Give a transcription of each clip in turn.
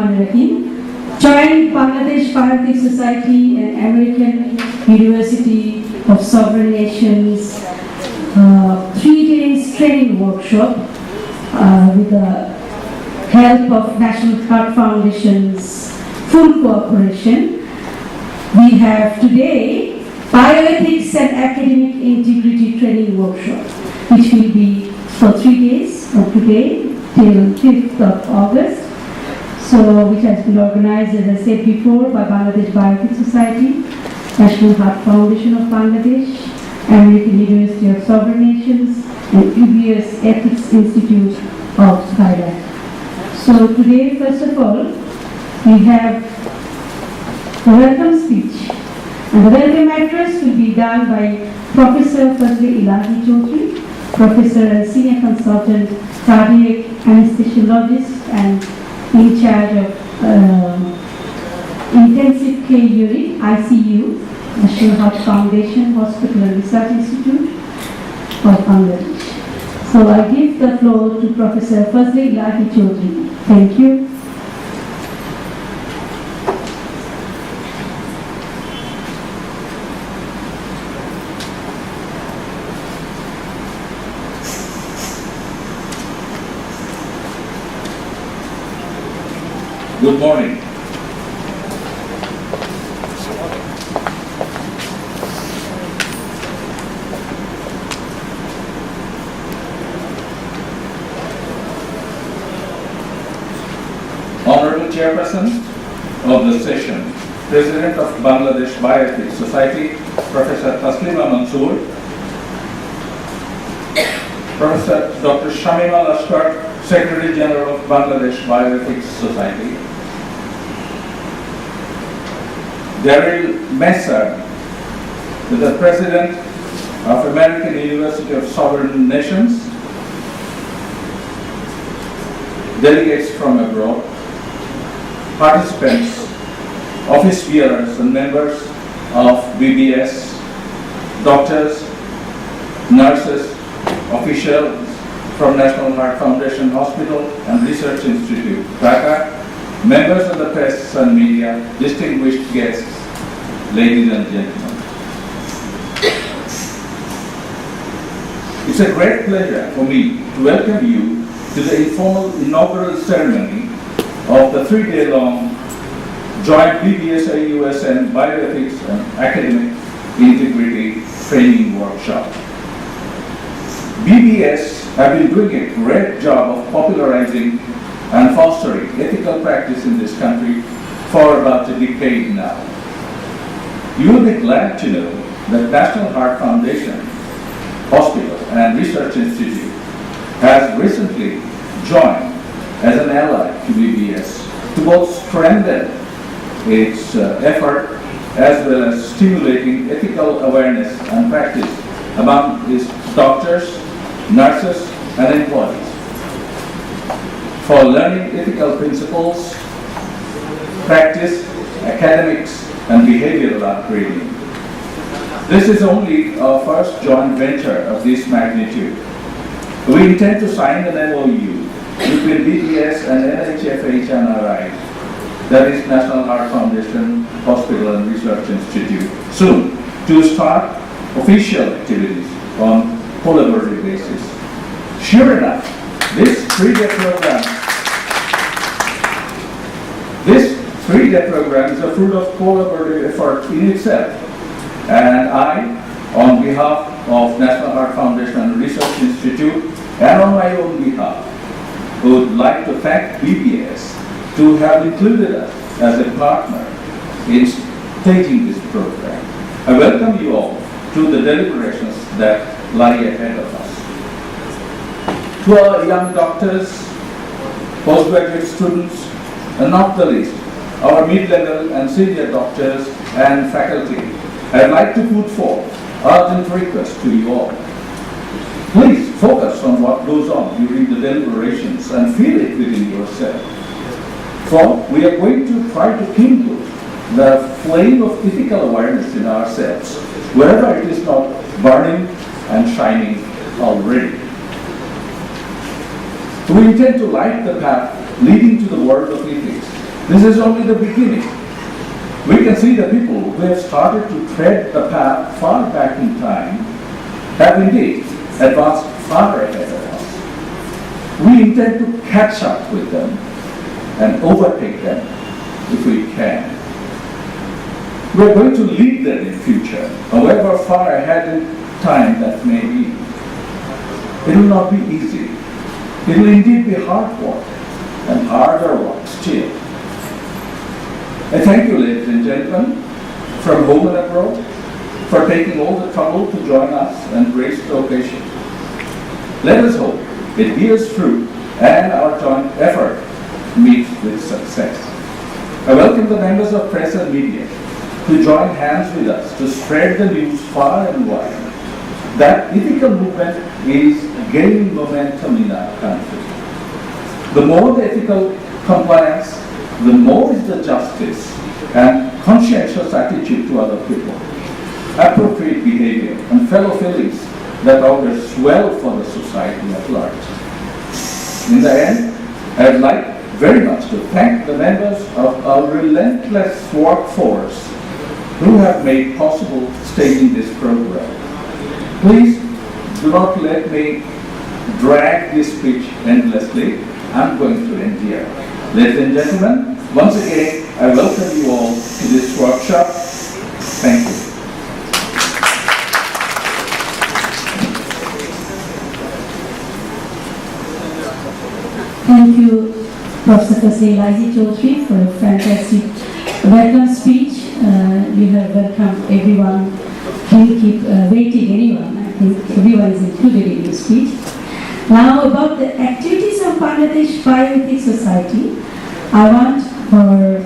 Bismillahirrahmanirrahim. Joined Bangladesh Bioethics Society and American University of Sovereign Nations 3 days training workshop with the help of National Heart Foundation's full cooperation. We have today Bioethics and Academic Integrity Training Workshop, which will be for 3 days from today till 5th of August. So, which has been organized, as I said before, by Bangladesh Bioethics Society, National Heart Foundation of Bangladesh, American University of Sovereign Nations, and UBS Ethics Institute of Thailand. So today, first of all, we have the welcome speech. And the welcome address will be done by Professor Fazli Ilahi Chaudhry, Professor and Senior Consultant, Cardiac Anesthesiologist and in charge of Intensive Care Unit, ICU, National Heart Foundation Hospital and Research Institute of Bangladesh. So I give the floor to Professor Fazli Ilahi Chaudhry. Thank you. Good morning. Honorable Chairperson of the session, President of Bangladesh Bioethics Society, Professor Taslima Mansoor, Professor Dr. Shamima Lashkar, Secretary General of Bangladesh Bioethics Society, Daryl Messer, the President of American University of Sovereign Nations, delegates from abroad, participants, office bearers and members of BBS, doctors, nurses, officials from National Heart Foundation Hospital and Research Institute, Dhaka, members of the press and media, distinguished guests, ladies and gentlemen. It's a great pleasure for me to welcome you to the informal inaugural ceremony of the 3-day-long joint BBS AUSN Bioethics and Academic Integrity Training Workshop. BBS have been doing a great job of popularizing and fostering ethical practice in this country for about a decade now. You will be glad to know that National Heart Foundation Hospital and Research Institute has recently joined as an ally to BBS to both strengthen its effort as well as stimulating ethical awareness and practice among its doctors, nurses, and employees for learning ethical principles, practice, academics, and behavioral upgrading. This is only our first joint venture of this magnitude. We intend to sign an MOU between BBS and NHFH-NRI, that is National Heart Foundation Hospital and Research Institute, soon to start official activities on collaborative basis. Sure enough, this 3-day program is a fruit of collaborative effort in itself, and I, on behalf of National Heart Foundation and Research Institute, and on my own behalf, would like to thank BBS to have included us as a partner in staging this program. I welcome you all to the deliberations that lie ahead of us. To our young doctors, postgraduate students, and not the least, our mid-level and senior doctors and faculty, I'd like to put forth urgent request to you all. Please focus on what goes on during the deliberations and feel it within yourself. For we are going to try to kindle the flame of ethical awareness in ourselves, wherever it is not burning and shining already. We intend to light the path leading to the world of ethics This is only the beginning. We can see the people who have started to tread the path far back in time have indeed advanced far ahead of us. We intend to catch up with them and overtake them if we can. We are going to lead them in future, however far ahead in time that may be. It will not be easy. It will indeed be hard work, and harder work still. I thank you, ladies and gentlemen, from home and abroad, for taking all the trouble to join us and grace the occasion. Let us hope it bears fruit and our joint effort meets with success. I welcome the members of press and media to join hands with us to spread the news far and wide that ethical movement is gaining momentum in our country. The more the ethical compliance, the more is the justice and conscientious attitude to other people, appropriate behavior and fellow feelings that augurs well for the society at large. In the end, I would like very much to thank the members of our relentless workforce who have made possible staging this program. Please do not let me drag this speech endlessly. I'm going to end here. Ladies and gentlemen, once again, I welcome you all to this workshop. Thank you. Thank you, Professor Selahi Chaudhary, for a fantastic welcome speech. You have welcomed everyone. Don't keep waiting anyone. I think everyone is included in your speech. Now about the activities of Bangladesh Bioethics Society, I want our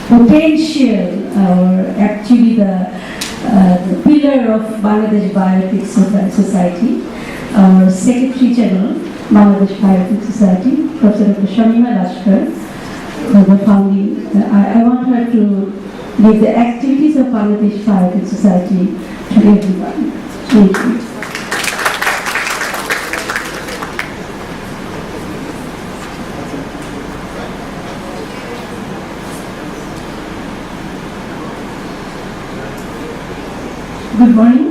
potential, or actually the pillar of Bangladesh Bioethics Society, our Secretary General, Bangladesh Bioethics Society, Professor Dr. Shamima Lashkar, the founding. I want her to give the activities of Bangladesh Bioethics Society to everyone. Thank you. Good morning.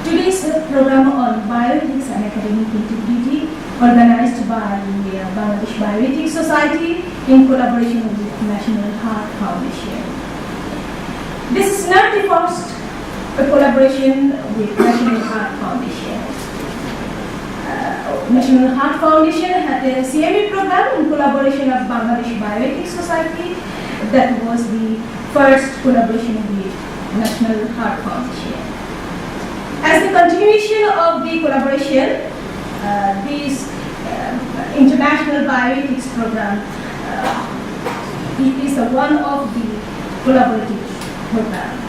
Today's program on bioethics and academic integrity, organized by Bangladesh Bioethics Society in collaboration with National Heart Foundation. This is not the first collaboration with National Heart Foundation. National Heart Foundation had a CME program in collaboration of Bangladesh Bioethics Society. That was the first collaboration with National Heart Foundation. As the continuation of the collaboration, this international bioethics program is one of the collaborative programs.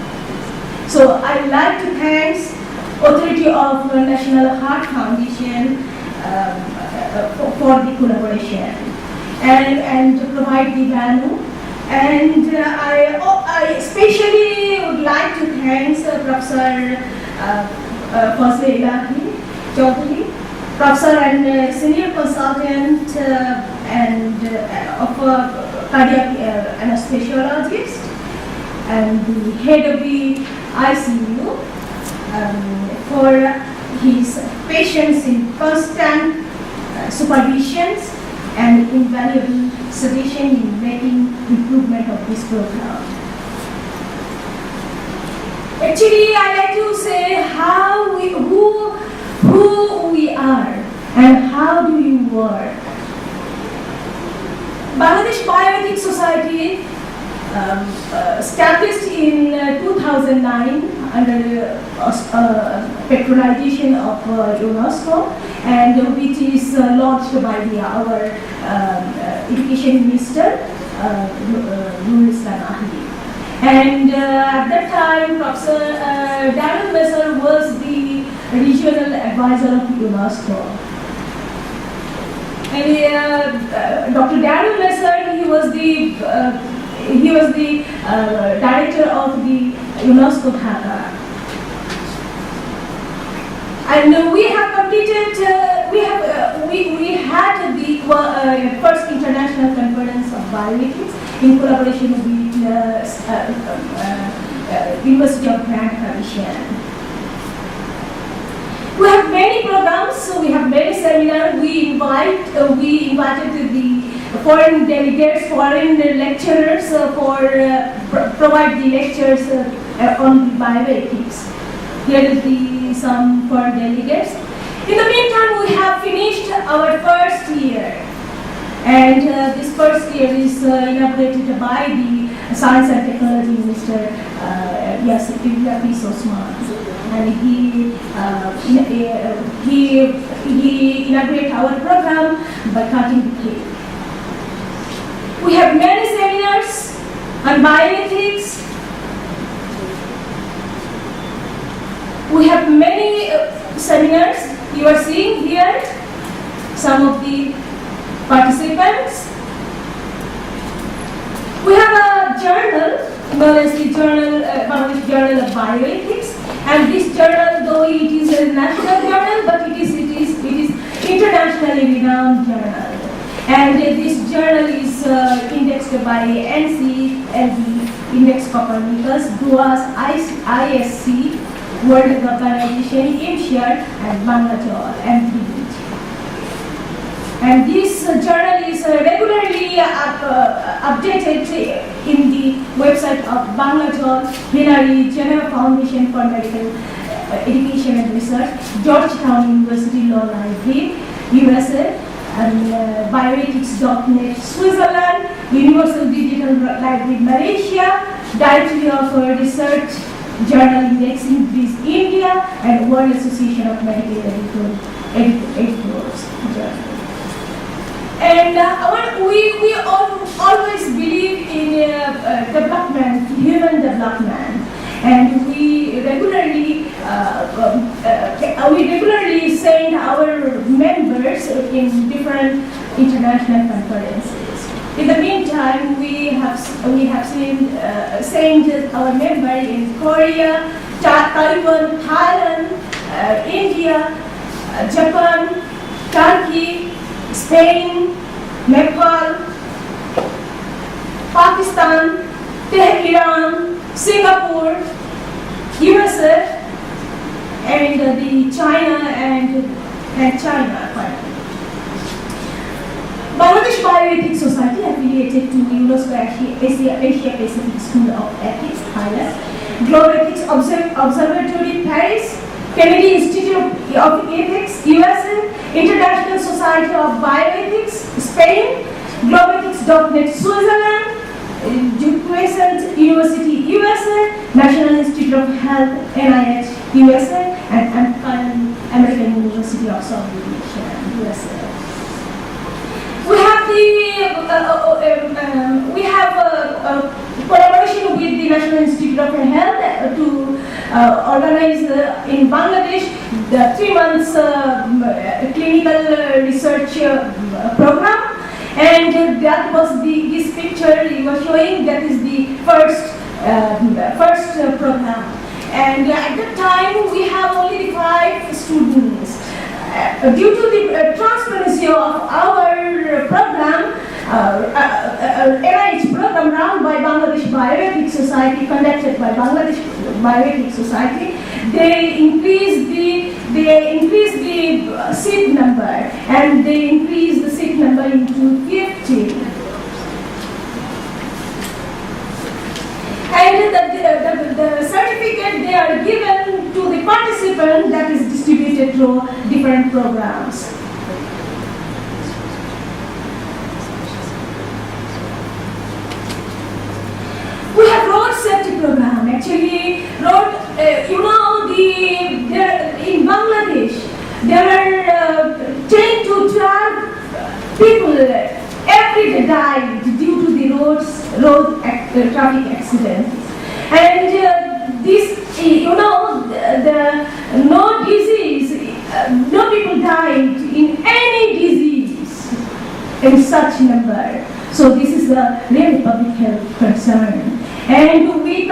So I'd like to thank Authority of National Heart Foundation for the collaboration and to provide the value. And I especially would like to thank Professor Elahi Chaudhary, Professor and Senior Consultant of Cardiac Anesthesiologist and the Head of the ICU for his patience in constant supervisions and invaluable suggestion in making improvement of this program. Actually, I like to say who we are and how do we work. Bangladesh Bioethics Society established in 2009 under patronization of UNESCO, and which is launched by our Education Minister, Nur Islam Ahli. And at that time, Professor Darrell Messer was the regional advisor of UNESCO. And Dr. Darrell Messer, he was the director of the UNESCO Dhaka. And we have completed, we had the first international conference of bioethics in collaboration with University of Grand Canyon. We have many programs, we have many seminars. We invited the foreign delegates, foreign lecturers provide the lectures on bioethics. Here is some foreign delegates. In the meantime, we have finished our first year, and this first year is inaugurated by the Science and Technology Minister, Yapi Osman, and he inaugurated our program by cutting the cake. We have many seminars on bioethics. We have many seminars. You are seeing here some of the participants. We have a journal known as the Bangladesh Journal of Bioethics, and this journal, though it is a national journal, but it is internationally renowned journal. And this journal is indexed by NCLB, Index Copernicus, DUAS, ISC, World Health Organization, AUSNBBSHeart, and Bangladesh, and PBT. And this journal is regularly updated in the website of Bangladesh, Hillary Geneva Foundation for Medical Education and Research, Georgetown University Law Library, USA, and Bioethics.net, Switzerland, Universal Digital Library, Malaysia, Directory of Research Journal Indexing, Greece, India, and World Association of Medical Editors. And we always believe in development, human development, and we regularly send our members in different international conferences. In the meantime, we have sent our members in Korea, Taiwan, Thailand, India, Japan, Turkey, Spain, Nepal, Pakistan, Tehran, Singapore, USA, and the China and China. Bangladesh Bioethics Society, affiliated to UNESCO Asia Pacific School of Ethics, Thailand, Global Ethics Observatory, Paris, Kennedy Institute of Ethics, USA, International Society of Bioethics, Spain, Globoethics.net, Switzerland, Duquesne University, USA, National Institute of Health, NIH, USA, and American University of Southern USA. We have collaboration with the National Institute of Health to organize in Bangladesh the 3 months clinical research program, and that was this picture you were showing. That is the first program, and at that time we have only 5 students. Due to the transparency of our program, NIH program run by Bangladesh Bioethics Society, conducted by Bangladesh Bioethics Society, they increased the seat number, and they increased the seat number into 50. And the certificate they are given to the participant, that is distributed through different programs. We have road safety program. Actually, in Bangladesh, there are 10 to 12 people every day died due to the road traffic accidents. And no people died in any disease in such number. So this is a really public health concern. And we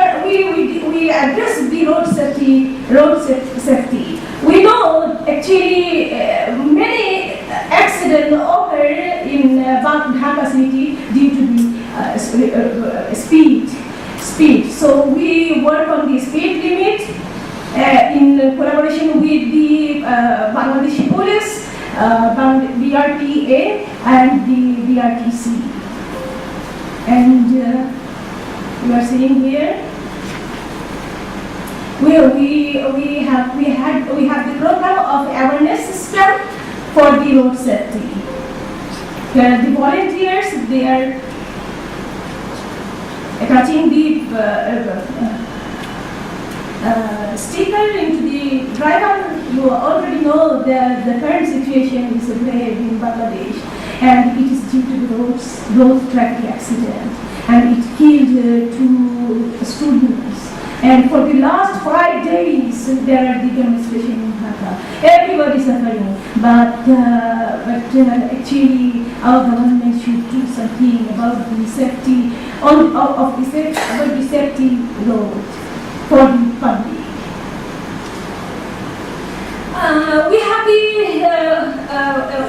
address the road safety road safety. We know actually many accidents occur in Dhaka city due to the speed. So we work on the speed limit in collaboration with the Bangladeshi police, BRTA and the BRTC. And you are seeing here, we have the program of awareness system for the road safety. The volunteers, they are attaching the sticker into the driver. You already know the current situation is there in Bangladesh, and it is due to the road traffic accident, and it killed 2 students. And for the last 5 days, there are the demonstrations in Dhaka. Everybody is suffering, but actually our government should do something about the safety about the safety road for the public. We have the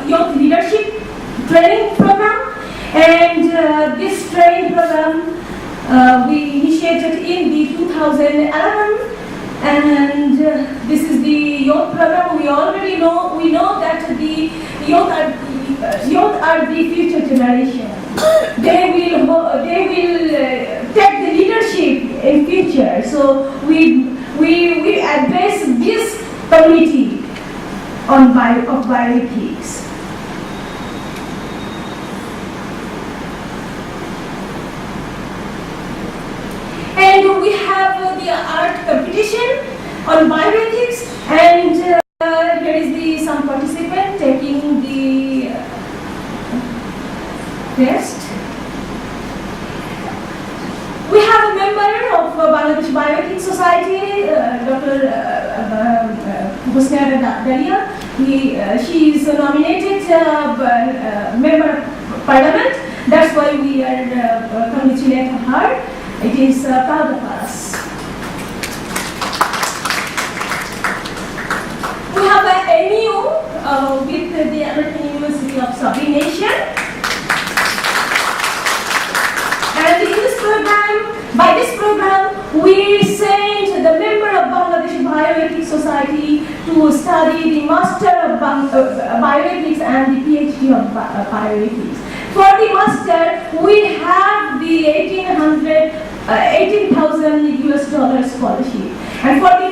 youth leadership training program, and this training program we initiated in the 2011, and this is the youth program. We know that the youth are the future generation. They will take the leadership in future. So we address this community on bioethics. And we have the art competition on bioethics, and here is some participant taking the test. We have a member of Bangladesh Bioethics Society, Dr. AUSNBBSHeart. She is nominated member of parliament. That's why we are congratulating her. It is proud of us. We have an MU with the American University of Sublimation. And in this program, by this program, we sent the member of Bangladesh Bioethics Society to study the Master of Bioethics and the PhD of Bioethics. For the master, we have the $18,000 scholarship, and for the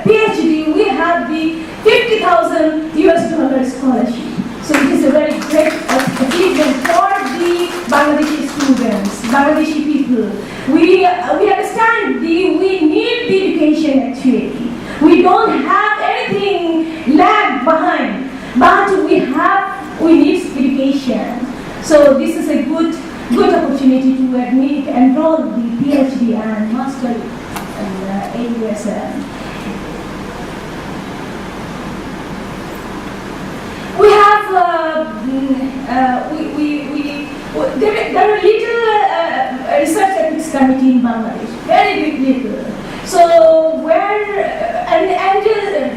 PhD, we have the $50,000 scholarship. So it is a very great achievement for the Bangladeshi students, Bangladeshi people. We understand we need the education actually. We don't have anything lag behind, but we need education. So this is a good opportunity to enroll the PhD and master in AUSN. We have there are little research ethics committee in Bangladesh, very little. So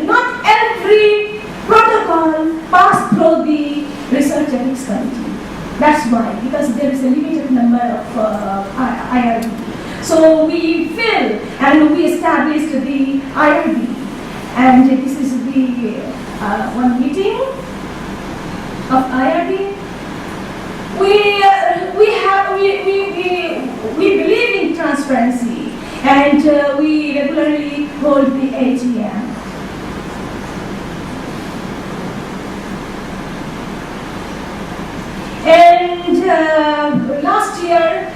not every protocol passed through the research ethics committee. That's why, because there is a limited number of IRB. So we filled and we established the IRB, and this is the one meeting of IRB. We believe in transparency, and we regularly hold the AGM. And last year,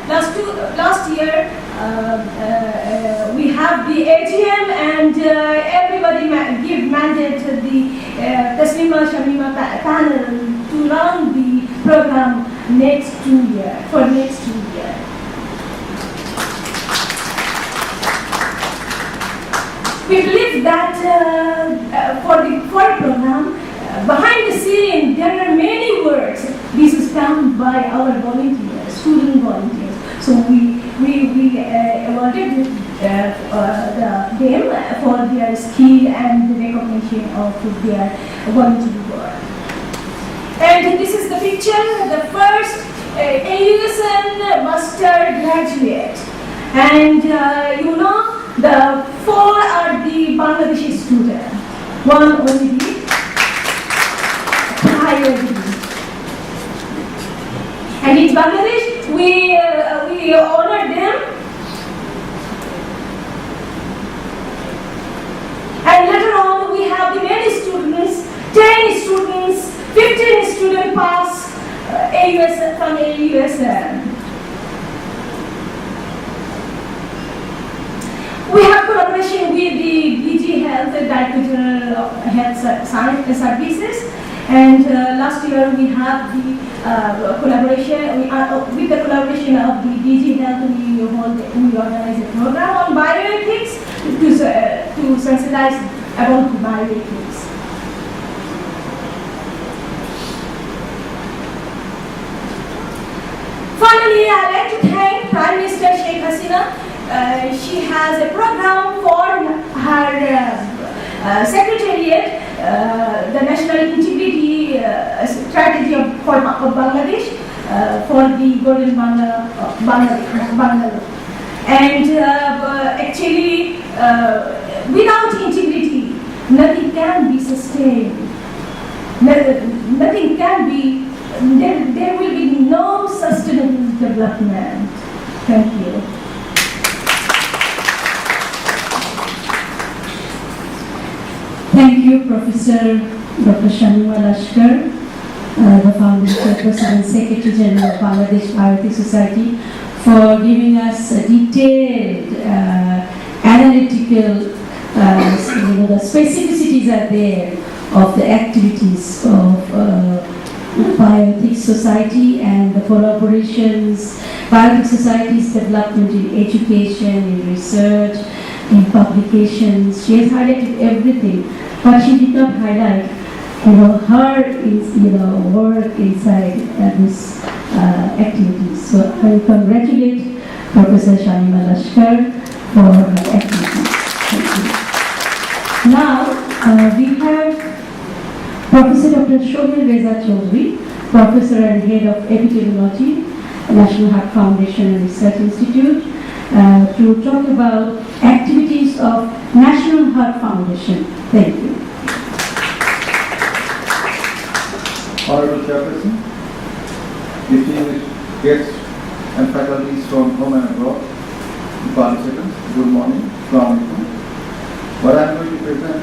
we have the AGM, and everybody give mandate to the Taslima Shamima panel to run the program for next 2 years. We believe that for the program, behind the scene, there are many works. This is done by our volunteers, student volunteers. So we awarded them for their skill and the recognition of their voluntary work. And this is the picture, the first AUSN master graduate. And the 4 are the Bangladeshi students. 1 only the higher degree. And in Bangladesh, we honor them. And later on, we have the many students, 10 students, 15 students pass AUSN from AUSN. We have collaboration with the DG Health, the Director General of Health Services, and last year we have the collaboration, with the collaboration of the DG Health, we organize a program on bioethics to sensitize about bioethics. Finally, I'd like to thank Prime Minister Sheikh Hasina. She has a program for her secretariat, the National Integrity Strategy for Bangladesh, for the Golden Bangladesh. And actually, without integrity, nothing can be sustained. Nothing can be, there will be no sustainable development. Thank you. Thank you, Professor Dr. Shamima Lashkar, the Founding Chairperson and Secretary General of Bangladesh Bioethics Society, for giving us a detailed, analytical, the specificities are there of the activities of Bioethics Society and the collaborations, Bioethics Society's development in education, in research, in publications. She has highlighted everything, but she did not highlight, her work inside this activities. So I congratulate Professor Shamima Lashkar for her activities. Thank you. Now we have Professor Dr. Shobhil Reza Chaudhary, Professor and Head of Epidemiology, National Heart Foundation and Research Institute, to talk about activities of National Heart Foundation. Thank you. Honorable Chairperson, distinguished guests and faculties from home and abroad, participants, good morning, Assalamu alaikum. What I am going to present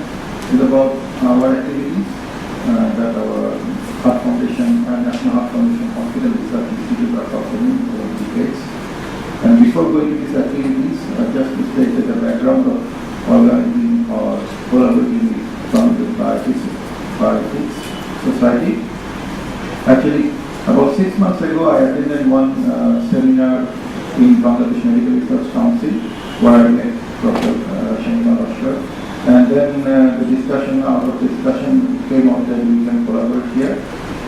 is about our activities that our Heart Foundation and National Heart Foundation Hospital Research Institute are performing over decades. And before going to these activities, just to state the background of organizing or collaborating with Bioethics Society. Actually, about 6 months ago, I attended one seminar in Bangladesh Medical Research Council where I met Dr. Shamima Lashkar. And then out of the discussion came out that we can collaborate here.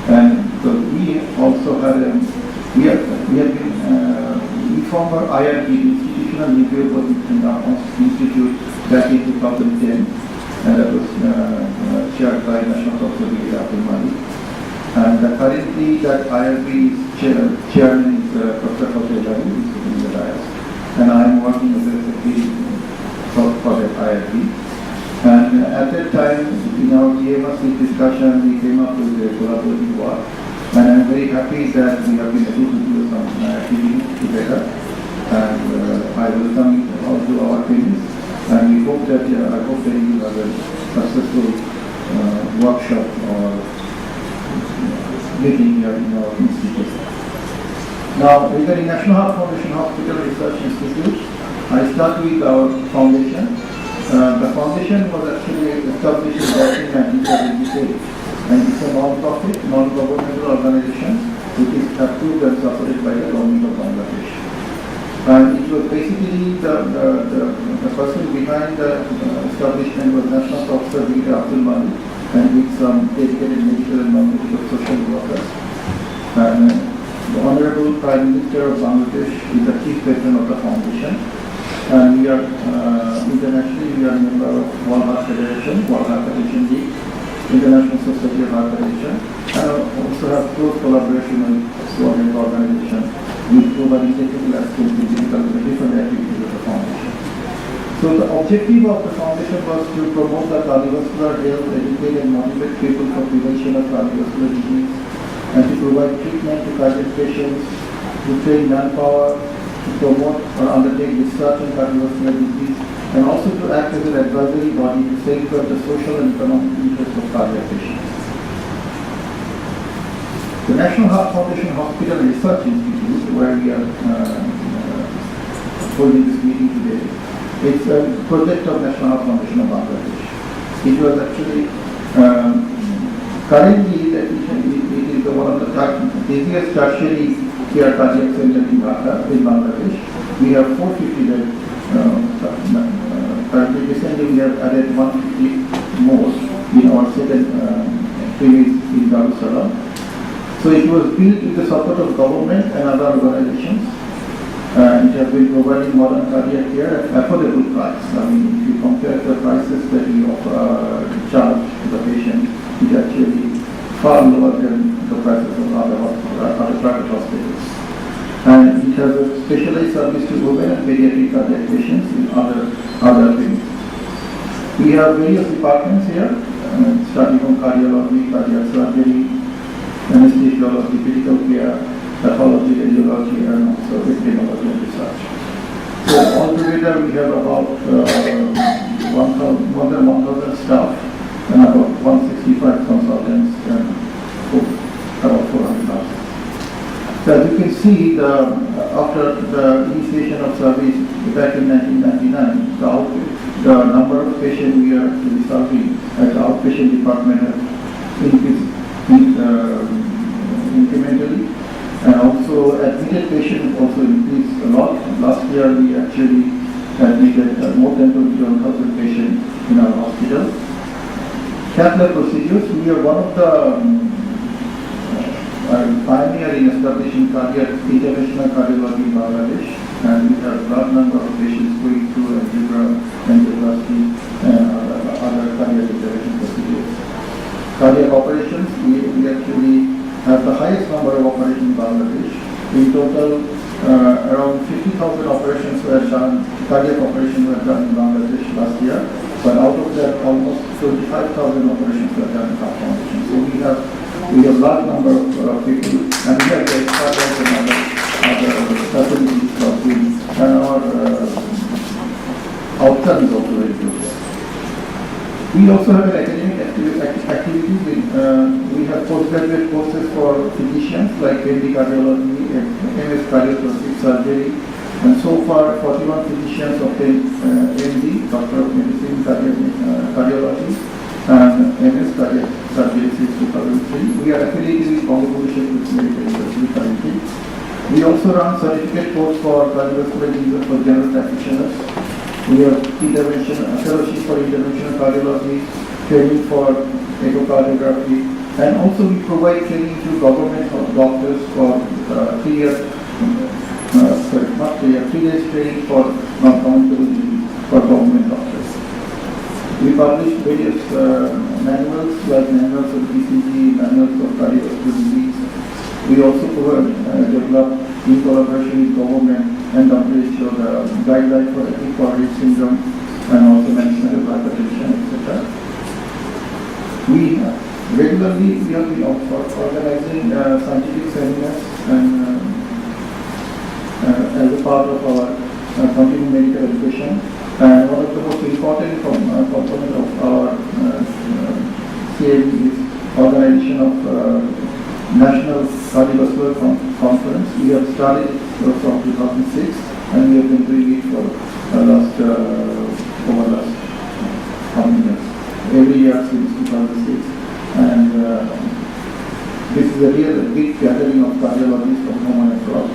And so we also had we have been formed our IRB, Institutional Review Institute, back in 2010, and that was chaired by National Secretary Abdul Malik. And currently that IRB chairman is Dr. Hotel Ravi, who is sitting in the dais. And I am working as a secretary for that IRB. And at that time, in our TMS discussion, we came up with a collaborative work. And I am very happy that we have been able to do some activities together. And I welcome all to our teams. And we hope that I hope that you have a successful workshop or meeting here in our institute. Now, regarding National Heart Foundation Hospital Research Institute, I start with our foundation. The foundation was actually established in 1978, and it's a non-profit, non-governmental organization which is approved and supported by the government of Bangladesh. And it was basically the person behind the establishment was National Professor Dr. Abdul Malik, and with some dedicated medical and non-medical social workers. And the Honorable Prime Minister of Bangladesh is the chief patron of the foundation. and we are internationally we are a member of World Heart Federation, World Hypertension League, International Society of Hypertension, and also have close collaboration with World Health Organization with providing technical assistance in different activities of the foundation. So the objective of the foundation was to promote the cardiovascular health, educate and motivate people for prevention of cardiovascular disease, and to provide treatment to cardiac patients, to train manpower, to promote or undertake research on cardiovascular disease, and also to act as an advisory body to safeguard the social and economic interests of cardiac patients. The National Heart Foundation Hospital Research Institute, where we are holding this meeting today, it's a project of National Heart Foundation of Bangladesh. It was actually currently it is one of the busiest tertiary care cardiac center in Bangladesh. We have 450 beds. Currently, recently we have added 150 more in our second premise in Darussalam. So it was built with the support of government and other organizations. It has been providing modern cardiac care at affordable price. I mean, if you compare the prices that we charge to the patient, it actually far lower than the prices of other private hospitals. And it has a specialized service to women and pediatric cardiac patients in other clinics. We have various departments here, starting from cardiology, cardiac surgery, anesthesiology, critical care, pathology, radiology, and also epidemiology and research. So altogether we have about more than 1,000 staff and about 165 consultants and about 400 nurses. So as you can see, after the initiation of service back in 1999, the number of patients we are actually serving at the outpatient department has increased incrementally, and also admitted patients also increased a lot. Last year we actually admitted more than 21,000 patients in our hospital. Cath lab procedures, we are one of the pioneer in establishing cardiac interventional cardiology in Bangladesh, and we have a large number of patients going through angioplasty and other cardiac intervention procedures. Cardiac operations, we actually have the highest number of operations in Bangladesh. In total, around 50,000 operations were done, cardiac operations were done in Bangladesh last year, but out of that, almost 25,000 operations were done in our foundation. So we have large number of people, and we have the expertise and other facilities for doing, and our outcome is also very good. We also have an academic activities. We have postgraduate courses for physicians like MD cardiology, MS cardiothoracic surgery, and so far 41 physicians obtained MD, Doctor of Medicine, cardiology, and MS cardiac surgery since 2003. We are affiliated with Congo Medical University currently. We also run certificate course for cardiovascular disease for general practitioners. We have fellowship for interventional cardiology, training for echocardiography, and also we provide training to government doctors for 3 years, 3 days training for non-communicable disease for government doctors. We publish various manuals like manuals of ECG, manuals of cardiovascular disease. We also develop in collaboration with government and WHO the guideline for acute coronary syndrome and also management of hypertension, etc. We regularly have been organizing scientific seminars and as a part of our continuing medical education. And one of the most important component of our CAB is organization of National Cardiovascular Conference. We have started from 2006 and we have been doing it for last how many years? Every year since 2006. And this is a real big gathering of cardiologists from home and abroad.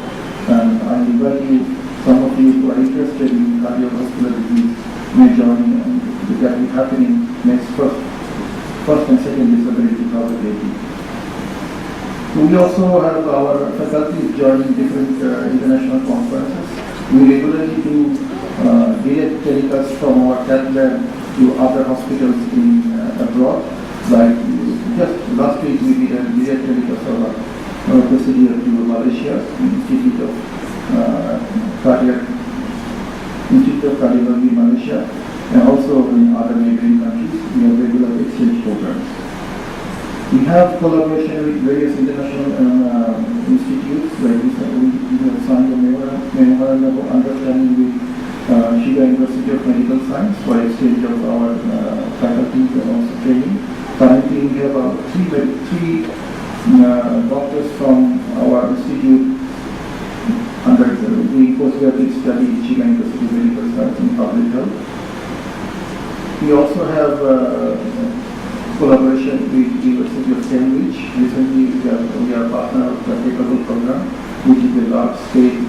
And I invite you, some of you who are interested in cardiovascular disease, may join in, and that will happen in next first and second December 2018. We also have our faculties joining different international conferences. We regularly do direct telecast from our cath lab to other hospitals in abroad. Like just last week we did a direct telecast of our procedure to Malaysia, Institute of Cardiology in Malaysia, and also in other neighboring countries. We have regular exchange programs. We have collaboration with various international institutes. Like we have signed a memorandum of understanding with Shiga University of Medical Science for exchange of our faculties and also training. Currently, we have three doctors from our institute under the postgraduate study in Shiga University of Medical Science in public health. We also have collaboration with the University of Cambridge. Recently, we are partner of the Capable program, which is a large-scale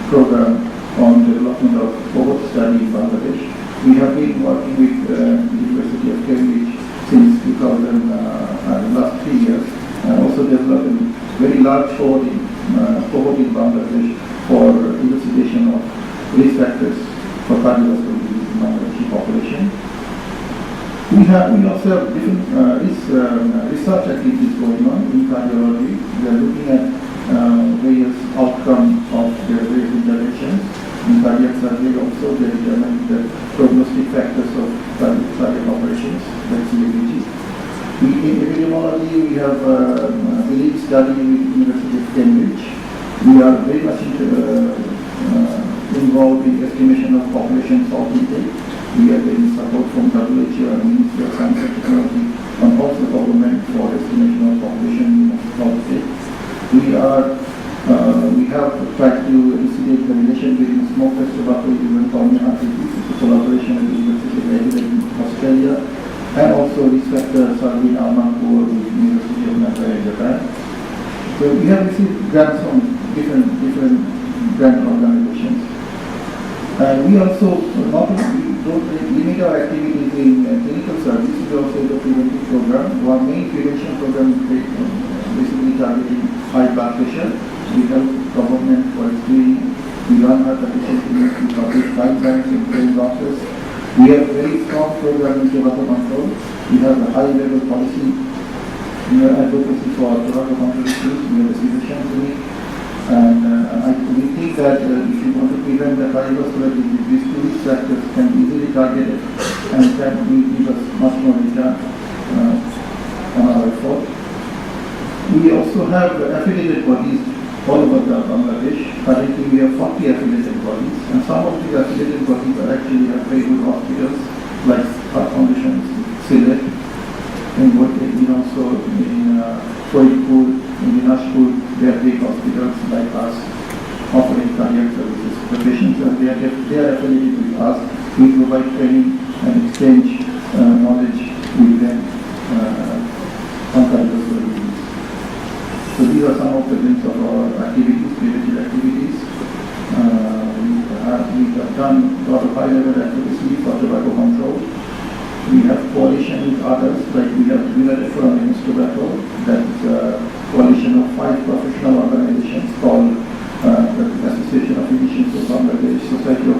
program on development of cohort study in Bangladesh. We have been working with the University of Cambridge since 2000, last 3 years, and also developing very large cohort in Bangladesh for investigation of risk factors for cardiovascular disease in Bangladeshi population. We also have different research activities going on in cardiology. We are looking at various outcomes of the various interventions in cardiac surgery. Also, they determine the prognostic factors of cardiac operations, that's CABG. In epidemiology, we have a lead study with University of Cambridge. We are very much involved in estimation of population salt intake. We are getting support from WHO and Ministry of Science and Technology and also government for estimation of population salt intake. We have tried to elucidate the relation between smokers, tobacco use and pulmonary heart disease. It's a collaboration with the University of Adelaide in Australia, and also risk factors are in Almanpur with the University of Nagoya in Japan. So we have received grants from different grant organizations. And we also not only don't limit our activities in clinical service, we also have a preventive program. Our main prevention program is basically targeting high blood pressure. We help government for screening. We run our patient clinics, we publish guidelines and train doctors. We have a very strong program in tobacco control. We have a high-level policy advocacy for tobacco control issues. We have a citizen clinic. And we think that if you want to prevent the cardiovascular disease, these two risk factors can be easily targeted and can give us much more return on our effort. We also have affiliated bodies all over Bangladesh. Currently, we have 40 affiliated bodies, and some of these affiliated bodies are actually have very good hospitals, like Heart Foundation, Sylhet, and also in Koipur, in Dinashpur, they are big hospitals like us offering cardiac services. The patients they are affiliated with us. We provide training and exchange knowledge with them on cardiovascular disease. So these are some of the links of our activities, preventive activities. We have done a lot of high-level advocacy for tobacco control. We have coalition with others, like we have United for Against Tobacco, that's a coalition of 5 professional organizations called the Association of Physicians of Bangladesh, Society of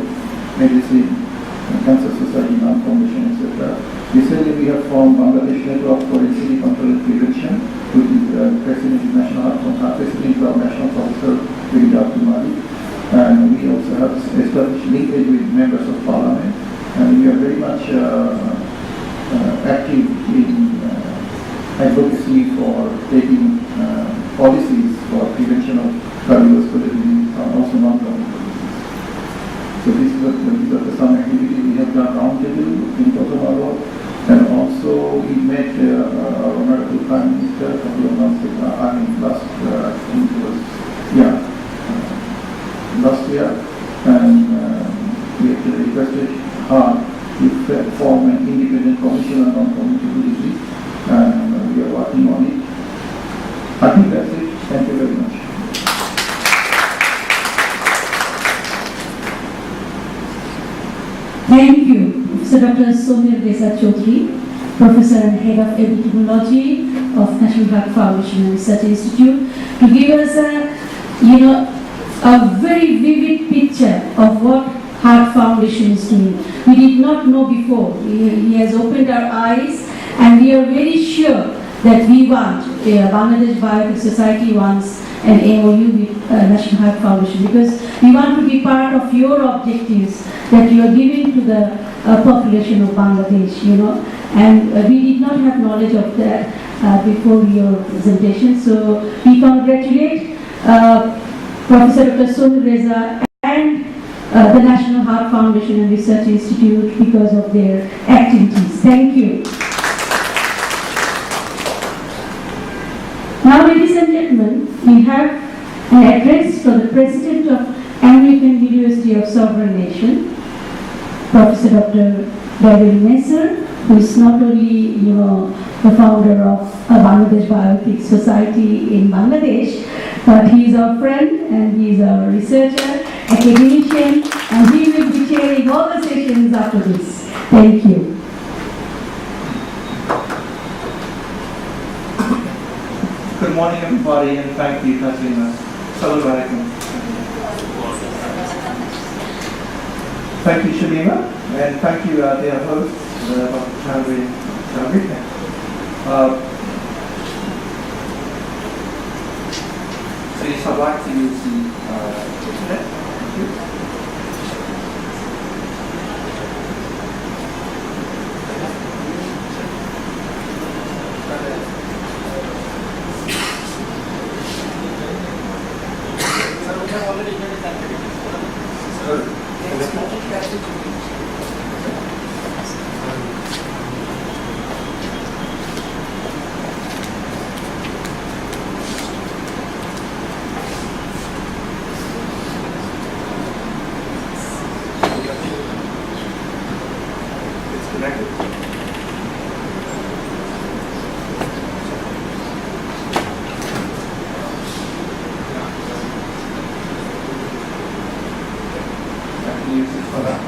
Medicine, Cancer Society, Non-Foundation, etc. Recently we have formed Bangladesh Network for NCD Control and Prevention, which is President of National Officer with Dr. Mali. And we also have established linkage with members of parliament, and we are very much active in advocacy for taking policies for prevention of cardiovascular disease and also non-cardiovascular disease. So these are some activities we have done roundtable in Kosovo, and also we met our Honorable Prime Minister a couple of months ago, last year, and we actually requested her to form an independent commission on non-communicable disease, and we are working on it. I think that's it. Thank you very much. Thank you, Professor Dr. Somir Desai Chaudhary, Professor and Head of Epidemiology of National Heart Foundation and Research Institute, to give us a a very vivid picture of what Heart Foundation is doing. We did not know before. He has opened our eyes, and we are very sure that we want, Bangladesh Bioethics Society wants an MOU with National Heart Foundation, because we want to be part of your objectives that you are giving to the population of Bangladesh, and we did not have knowledge of that before your presentation. So we congratulate Professor Dr. Sohil Reza and the National Heart Foundation and Research Institute because of their activities. Thank you. Now, ladies and gentlemen, we have an address for the President of American University of Sovereign Nation, Professor Dr. Daryl Messer, who is not only, the founder of Bangladesh Bioethics Society in Bangladesh, but he is our friend and he is our researcher, academician, and he will be chairing all the sessions after this. Thank you. Good morning, everybody, and thank you, Katrina. Assalamualaikum. Thank you, Shamima, and thank you, dear host, Dr. Chandri. So yes, I'd like to use the internet. Thank you. It's connected. I can use this for that.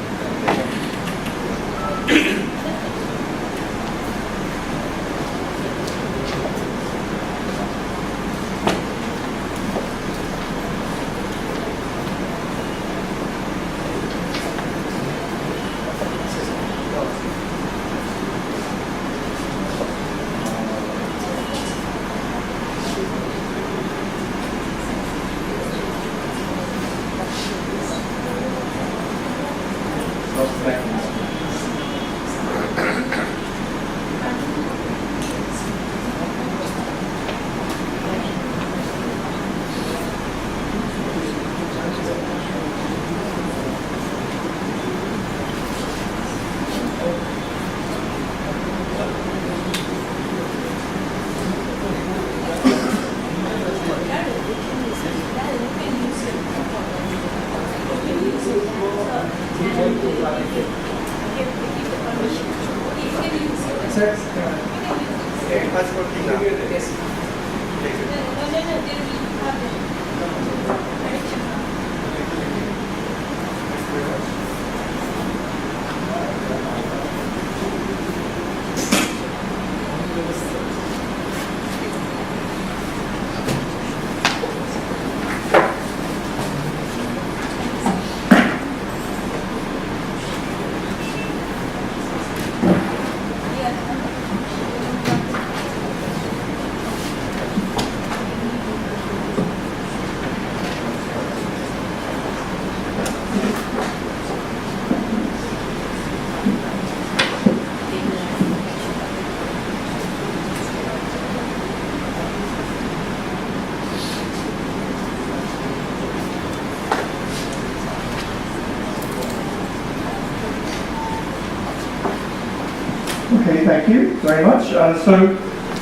Okay, thank you very much. So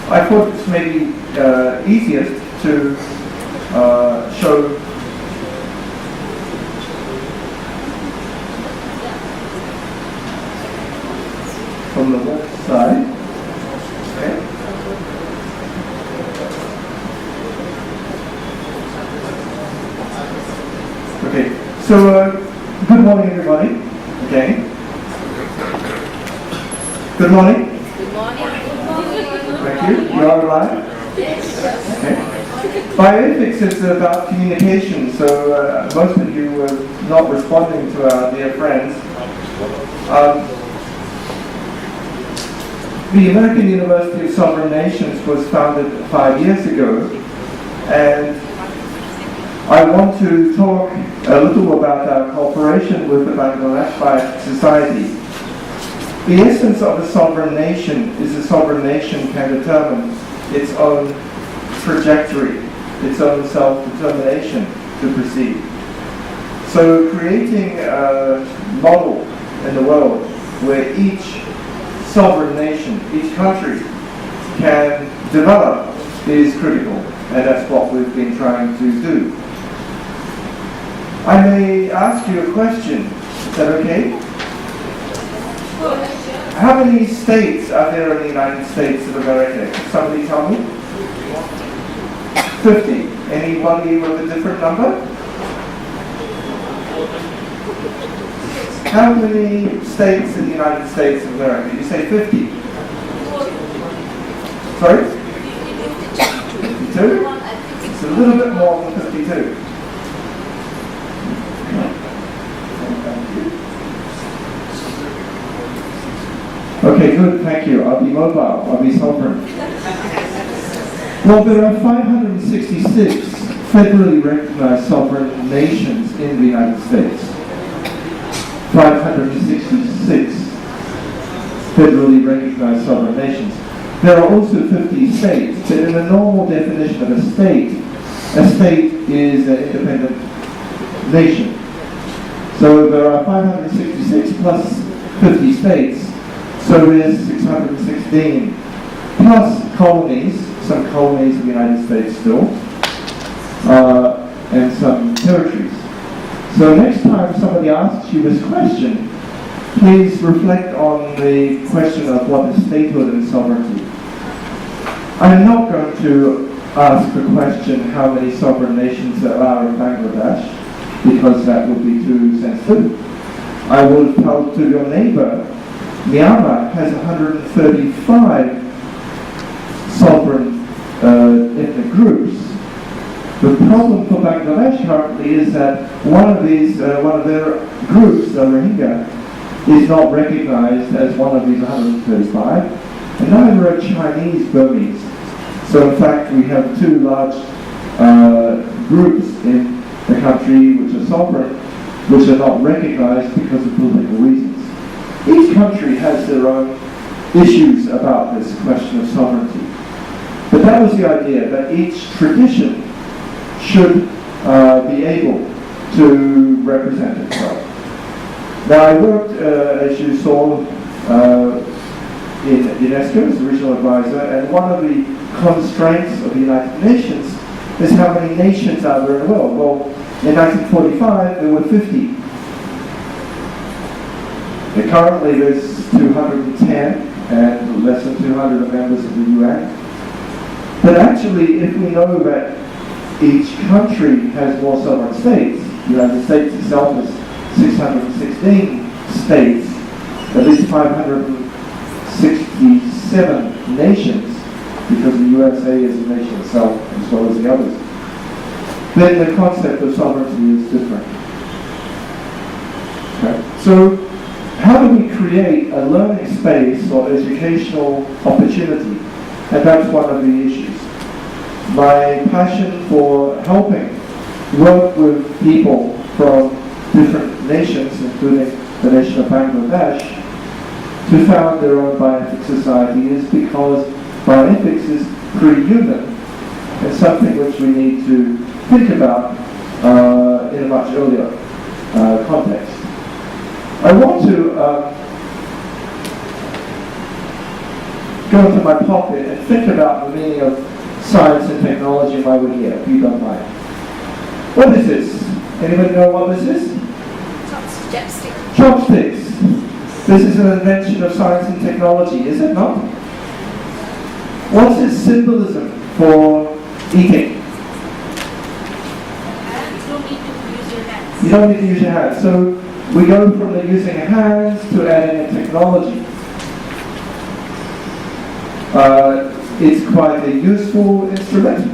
I thought it's maybe easiest to show from the left side. Okay. Okay, so good morning, everybody. Okay. Good morning. Good morning. Thank you. You are alive? Yes. Okay. Bioethics is about communication, so most of you were not responding to our dear friends. The American University of Sovereign Nations was founded 5 years ago, and I want to talk a little about our cooperation with the Bangladesh Bioethics Society. The essence of a sovereign nation is a sovereign nation can determine its own trajectory, its own self-determination to proceed. So creating a model in the world where each sovereign nation, each country can develop is critical, and that's what we've been trying to do. I may ask you a question, is that okay? How many states are there in the United States of America? Can somebody tell me? 50. Anybody with a different number? How many states in the United States of America? You say 50. Sorry? 52? It's a little bit more than 52. Okay, good, thank you. I'll be mobile, I'll be sovereign. Well, there are 566 federally recognized sovereign nations in the United States. 566 federally recognized sovereign nations. There are also 50 states, but in the normal definition of a state is an independent nation. So there are 566 plus 50 states, so there's 616 plus colonies, some colonies of the United States still, and some territories. So next time somebody asks you this question, please reflect on the question of what is statehood and sovereignty. I'm not going to ask the question how many sovereign nations there are in Bangladesh, because that would be too sensitive. I will tell to your neighbor, Myanmar has 135 sovereign ethnic groups. The problem for Bangladesh currently is that one of their groups, the Rohingya, is not recognized as one of these 135, and neither are Chinese Burmese. So in fact, we have two large groups in the country which are sovereign, which are not recognized because of political reasons. Each country has their own issues about this question of sovereignty. But that was the idea, that each tradition should be able to represent itself. Now I worked, as you saw, in UNESCO as the regional advisor, and one of the constraints of the United Nations is how many nations are there in the world. Well, in 1945 there were 50. And currently there's 210 and less than 200 members of the UN. But actually, if we know that each country has more sovereign states, the United States itself has 616 states, at least 567 nations, because the USA is a nation itself as well as the others, then the concept of sovereignty is different. Okay. So, how do we create a learning space or educational opportunity? And that's one of the issues. My passion for helping work with people from different nations, including the nation of Bangladesh, to found their own bioethics society is because bioethics is pretty human and something which we need to think about in a much earlier context. I want to go into my pocket and think about the meaning of science and technology while we're here, if you don't mind. What is this? Anybody know what this is? Chopsticks. Chopsticks. This is an invention of science and technology, is it not? What's its symbolism for eating? You don't need to use your hands. You don't need to use your hands. So we go from the using hands to adding a technology. It's quite a useful instrument.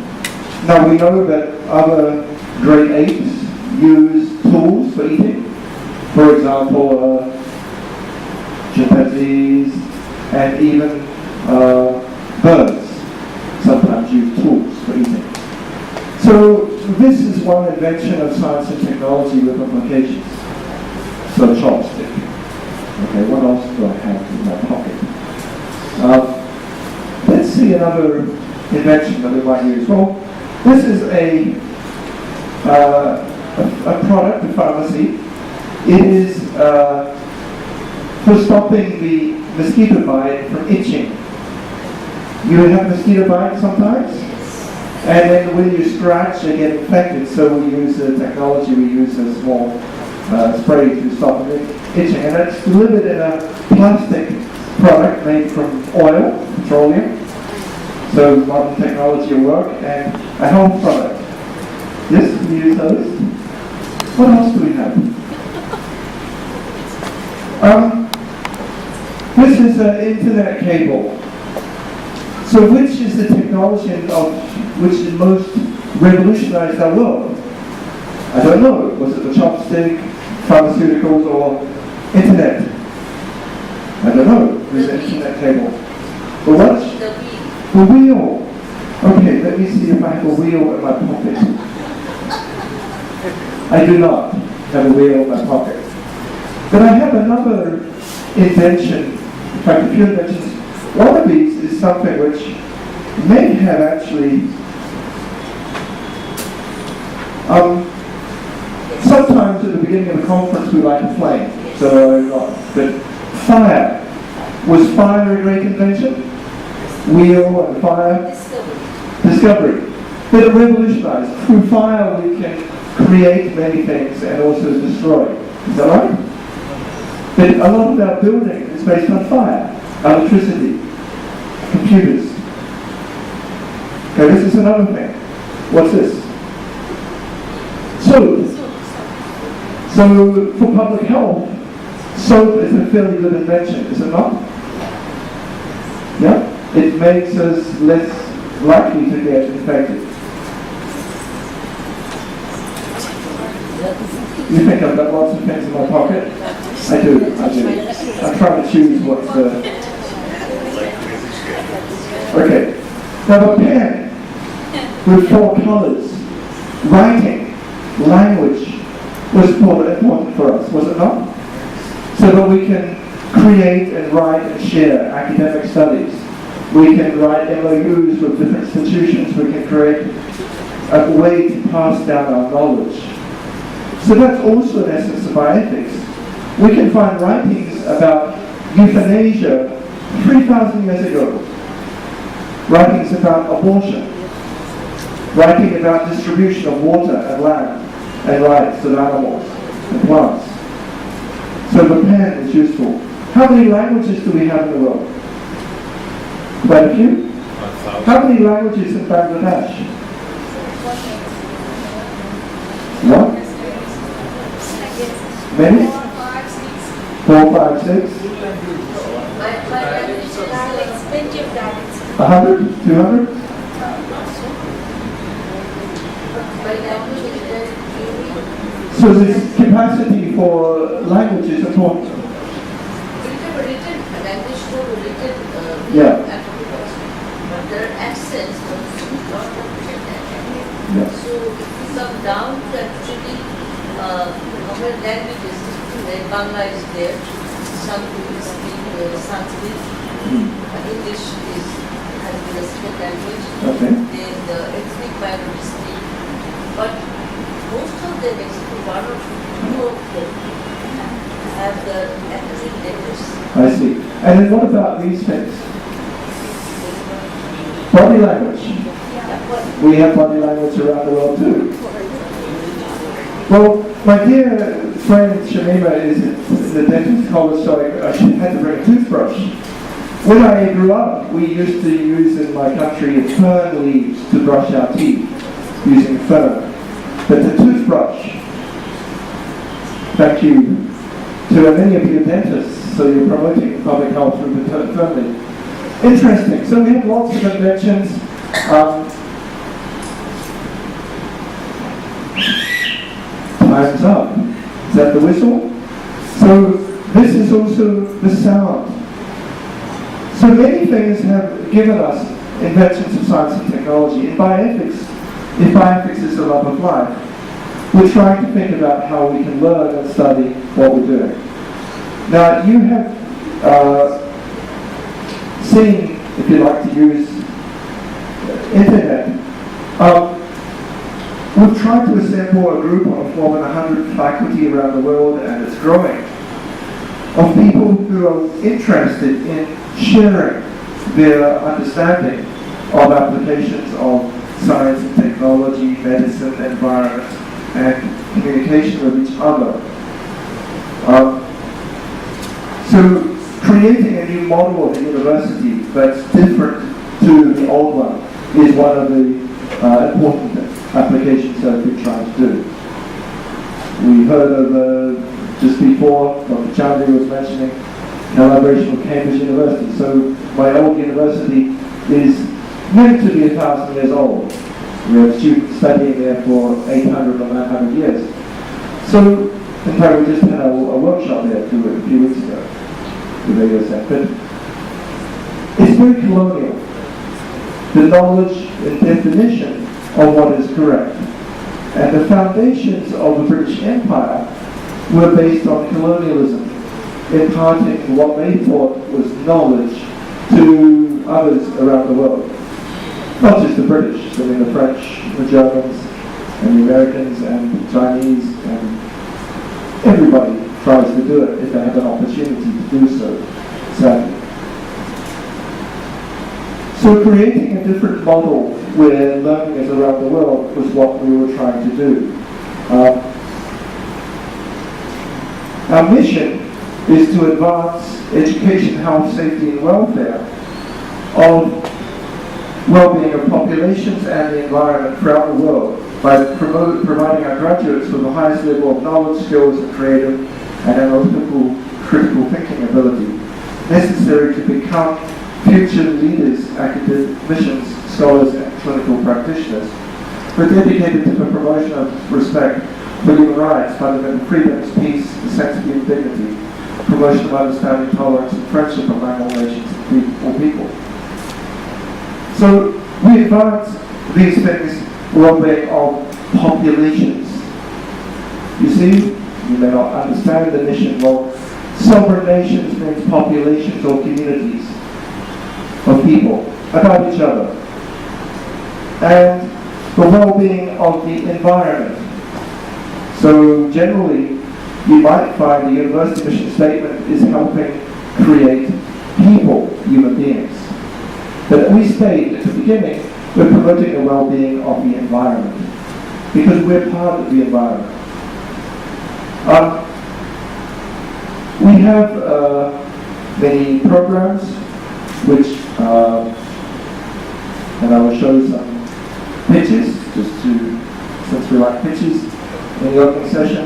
Now we know that other great apes use tools for eating. For example, chimpanzees and even birds sometimes use tools for eating. So this is one invention of science and technology with implications. So chopstick. Okay, what else do I have in my pocket? Let's see another invention that we might use. Well, this is a product, a pharmacy. It is for stopping the mosquito bite from itching. You have mosquito bite sometimes? And then when you scratch, they get infected. So we use the technology, we use a small spray to stop the itching. And it's delivered in a plastic product made from oil, petroleum. So modern technology will work, and a health product. Yes, we use those. What else do we have? This is an internet cable. So which is the technology of which is most revolutionized our world? I don't know. Was it the chopstick, pharmaceuticals, or internet? I don't know. It was the internet cable. The what? The wheel. Okay, let me see if I have a wheel in my pocket. I do not have a wheel in my pocket. But I have another invention, in fact a few inventions. One of these is something which may have actually, sometimes at the beginning of the conference we light a flame, but fire. Was fire a great invention? Wheel and fire? Discovery. But it revolutionized. Through fire we can create many things and also destroy. Is that right? But a lot of our building is based on fire. Electricity, computers. Okay, this is another thing. What's this? Soap. So for public health, soap is a fairly good invention, is it not? Yeah? It makes us less likely to get infected. You think I've got lots of things in my pocket? I do. I'm trying to choose what's the... Okay, now a pen with 4 colors, writing, language was important for us, was it not? So that we can create and write and share academic studies. We can write MOUs with different institutions. We can create a way to pass down our knowledge. So that's also in essence of bioethics. We can find writings about euthanasia 3,000 years ago. Writings about abortion, writing about distribution of water and land and rights of animals and plants. So the pen is useful. How many languages do we have in the world? Quite a few? 1,000. How many languages in Bangladesh? What? Many? 4, 5, 6? 100? 200? So this capacity for language is important. Yeah. Their accents Yeah. So if you come down to actually our languages, like Bangla is there, some people speak Sanskrit, English is having a state language, Okay. then the ethnic minorities speak, but most of them, except for 1 or 2 of them, have the ethnic letters. I see. And then what about these things? Body language. We have body language around the world too. Well, my dear friend Shamima is in the dentist college, so I had to bring a toothbrush. When I grew up, we used to use in my country fern leaves to brush our teeth, using fern. But the toothbrush, thank you to many of you dentists, so you're promoting public health through the fern leaf. Interesting. So we have lots of inventions. Time's up. Is that the whistle? So this is also the sound. So many things have given us inventions of science and technology. In bioethics, if bioethics is the love of life, we're trying to think about how we can learn and study what we're doing. Now, you have seen, if you like to use internet, we've tried to assemble a group of more than 100 faculty around the world, and it's growing, of people who are interested in sharing their understanding of applications of science and technology, medicine, environment, and communication with each other. So creating a new model of the university that's different to the old one is one of the important applications that we're trying to do. We heard of, just before, Dr. Chandri was mentioning collaboration with Cambridge University. So my old university is meant to be 1,000 years old. We have students studying there for 800 or 900 years. So, in fact, we just had a workshop there a few weeks ago with AUSN. But it's very colonial. The knowledge and definition of what is correct. And the foundations of the British Empire were based on colonialism, imparting what they thought was knowledge to others around the world. Not just the British, I mean the French, the Germans, and the Americans, and the Chinese, and everybody tries to do it if they have an opportunity to do so, sadly. So creating a different model where learning is around the world was what we were trying to do. Our mission is to advance education, health, safety, and welfare of well-being of populations and the environment throughout the world by providing our graduates with the highest level of knowledge, skills, and creative and analytical critical thinking ability necessary to become future leaders, academicians, scholars, and clinical practitioners who are dedicated to the promotion of respect for human rights, fundamental freedoms, peace, necessity, and dignity, promotion of understanding, tolerance, and friendship among all nations and all people. So we advance these things well-being of populations. You see, you may not understand the mission. Well, sovereign nations means populations or communities of people about each other. And the well-being of the environment. So generally, you might find the university mission statement is helping create people, human beings. But we state at the beginning, we're promoting the well-being of the environment because we're part of the environment. We have many programs which, and I will show you some pictures, since we like pictures in the opening session.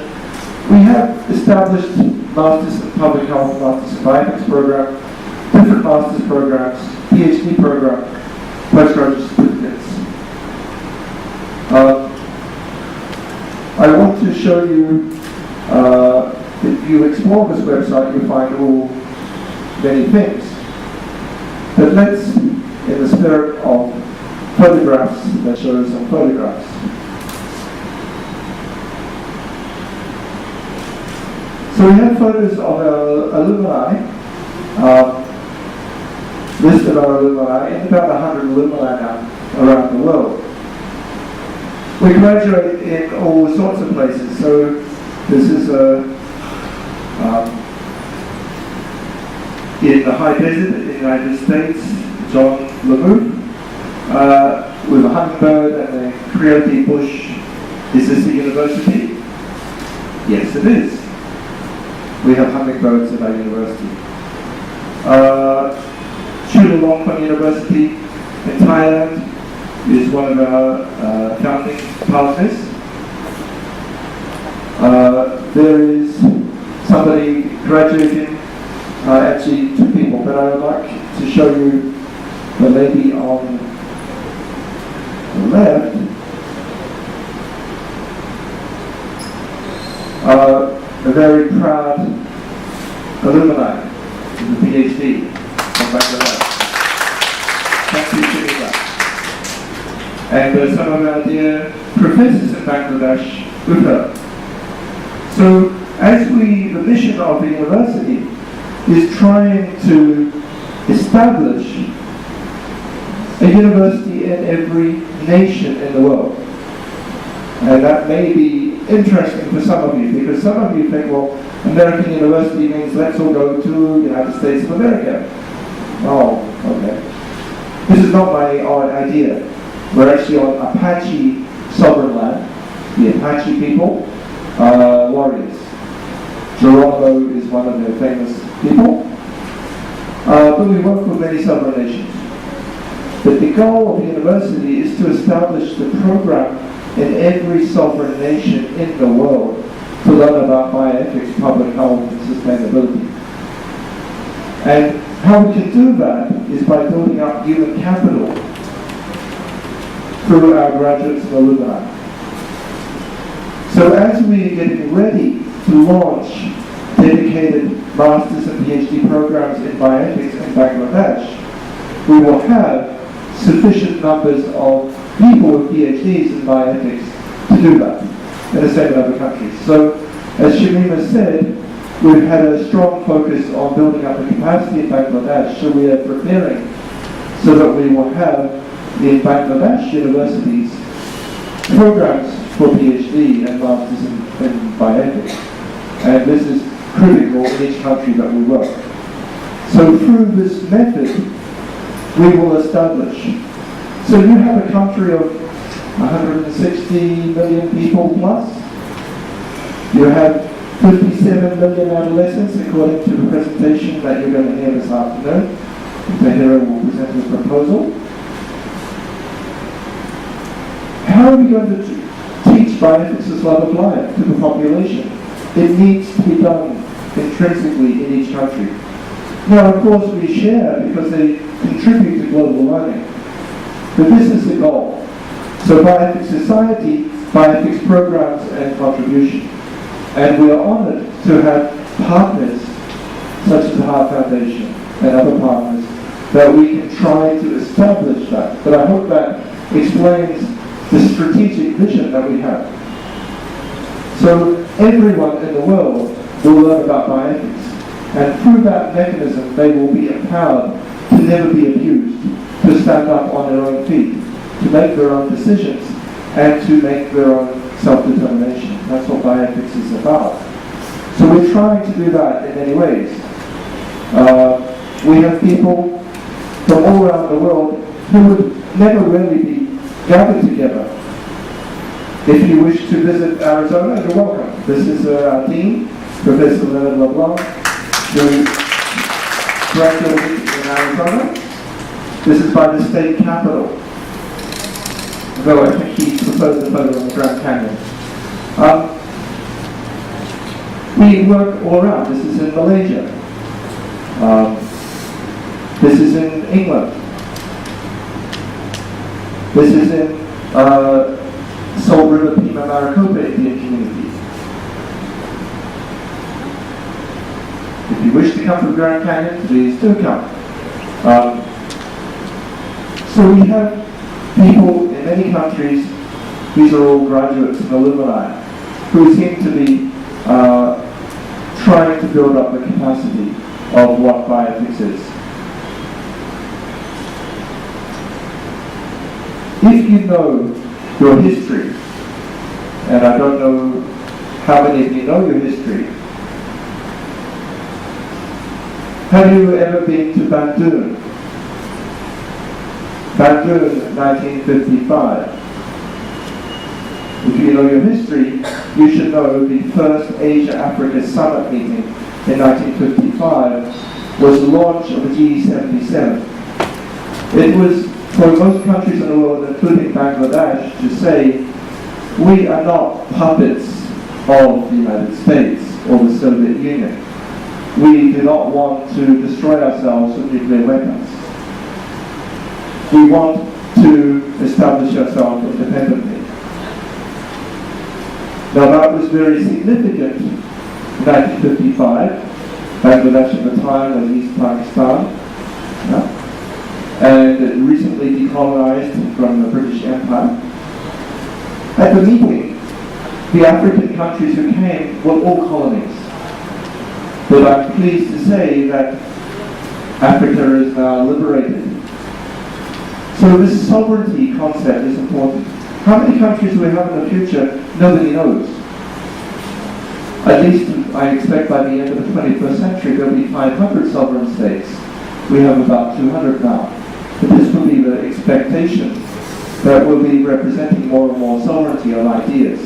We have established Masters in Public Health, Masters in Bioethics program, different Masters programs, PhD program, postgraduate certificates. I want to show you, if you explore this website, you'll find many things. But let's, in the spirit of photographs, let's show you some photographs. So we have photos of our alumni, list of our alumni, and about 100 alumni now around the world. We graduate in all sorts of places. So this is in the high desert in the United States, John LaMoue, with a hummingbird and a Creole bush. Is this a university? Yes, it is. We have hummingbirds at our university. Chulalongkorn University in Thailand is one of our founding partners. There is somebody graduating, actually two people, but I would like to show you the lady on the left. a very proud alumni of the PhD from Bangladesh. Thank you, Srinivas. And some of our dear professors in Bangladesh with her. So, the mission of the university is trying to establish a university in every nation in the world. And that may be interesting for some of you, because some of you think, well, American university means let's all go to the United States of America. Oh, okay. This is not my own idea. We're actually on Apache sovereign land. The Apache people are warriors. Geronimo is one of their famous people. But we work with many sovereign nations. But the goal of the university is to establish the program in every sovereign nation in the world to learn about bioethics, public health, and sustainability. And how we can do that is by building up human capital through our graduates and alumni. So as we are getting ready to launch dedicated master's and PhD programs in bioethics in Bangladesh, we will have sufficient numbers of people with PhDs in bioethics to do that in the same in other countries. So, as Shamima said, we've had a strong focus on building up the capacity in Bangladesh, so we are preparing so that we will have in Bangladesh universities programs for PhD and masters in bioethics. And this is critical in each country that we work. So through this method, we will establish. So you have a country of 160 million people plus. You have 57 million adolescents, according to the presentation that you're going to hear this afternoon. Tahira will present his proposal. How are we going to teach bioethics as love of life to the population? It needs to be done intrinsically in each country. Now, of course, we share because they contribute to global learning. But this is the goal. So Bioethics Society, bioethics programs and contribution. And we are honored to have partners such as the Heart Foundation and other partners that we can try to establish that. But I hope that explains the strategic vision that we have. So everyone in the world will learn about bioethics. And through that mechanism, they will be empowered to never be abused, to stand up on their own feet, to make their own decisions, and to make their own self-determination. That's what bioethics is about. So we're trying to do that in many ways. We have people from all around the world who would never really be gathered together. If you wish to visit Arizona, you're welcome. This is our dean, Professor Leonard LeBlanc, who graduated in Arizona. This is by the state capitol, though I think he proposed a photo on the Grand Canyon. We work all around. This is in Malaysia. This is in England. This is in Salt River Pima Maricopa Indian community. If you wish to come to the Grand Canyon, please do come. So we have people in many countries, these are all graduates and alumni, who seem to be trying to build up the capacity of what bioethics is. If you know your history, and I don't know how many of you know your history, have you ever been to Bandung? Bandung, 1955. If you know your history, you should know the first Asia-Africa Summit meeting in 1955 was the launch of the G77. It was for most countries in the world, including Bangladesh, to say, we are not puppets of the United States or the Soviet Union. We do not want to destroy ourselves with nuclear weapons. We want to establish ourselves independently. Now that was very significant in 1955. Bangladesh at the time was East Pakistan. And it recently decolonized from the British Empire. At the meeting, the African countries who came were all colonies. But I'm pleased to say that Africa is now liberated. So this sovereignty concept is important. How many countries do we have in the future? Nobody knows. At least I expect by the end of the 21st century there will be 500 sovereign states. We have about 200 now. But this will be the expectation that we'll be representing more and more sovereignty of ideas.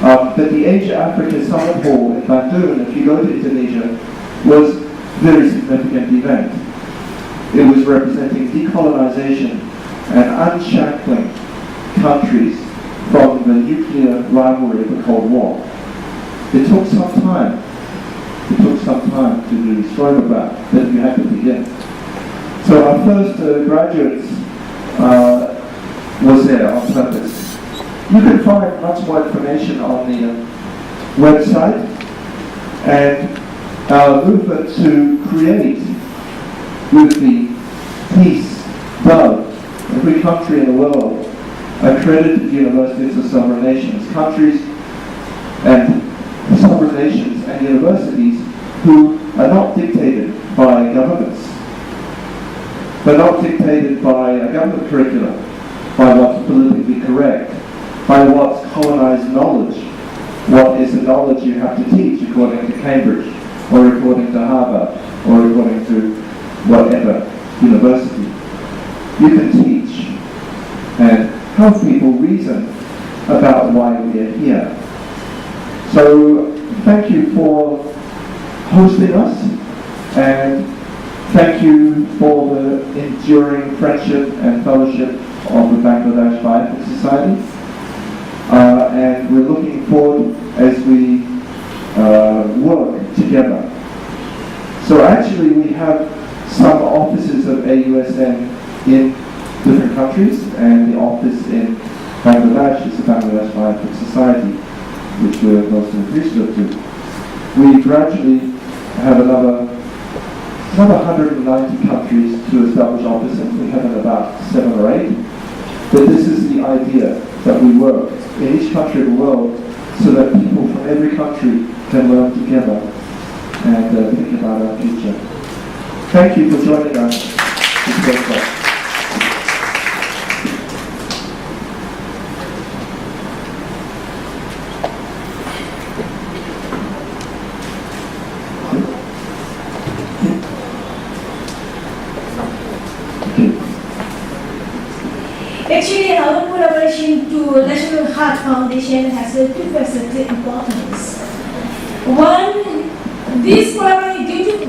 But the Asia-Africa Summit Hall in Bandung, if you go to Indonesia, was a very significant event. It was representing decolonization and unshackling countries from the nuclear rivalry of the Cold War. It took some time. It took some time to do this photograph, but you had to begin. So our first graduates was there on purpose. You can find much more information on the website, and our movement to create with the peace, love, every country in the world, accredited universities of sovereign nations, countries and sovereign nations and universities who are not dictated by governments, but not dictated by a government curriculum, by what's politically correct, by what's colonized knowledge, what is the knowledge you have to teach according to Cambridge, or according to Harvard, or according to whatever university. You can teach and help people reason about why we are here. So thank you for hosting us, and thank you for the enduring friendship and fellowship of the Bangladesh Bioethics Society. And we're looking forward as we work together. So actually we have some offices of AUSN in different countries, and the office in Bangladesh is the Bangladesh Bioethics Society, which we're most appreciative to. We gradually have another 190 countries to establish offices. We have in about 7 or 8. But this is the idea, that we work in each country of the world so that people from every country can learn together and think about our future. Thank you for joining us. Actually, our collaboration to National Heart Foundation has a two-faceted importance. One,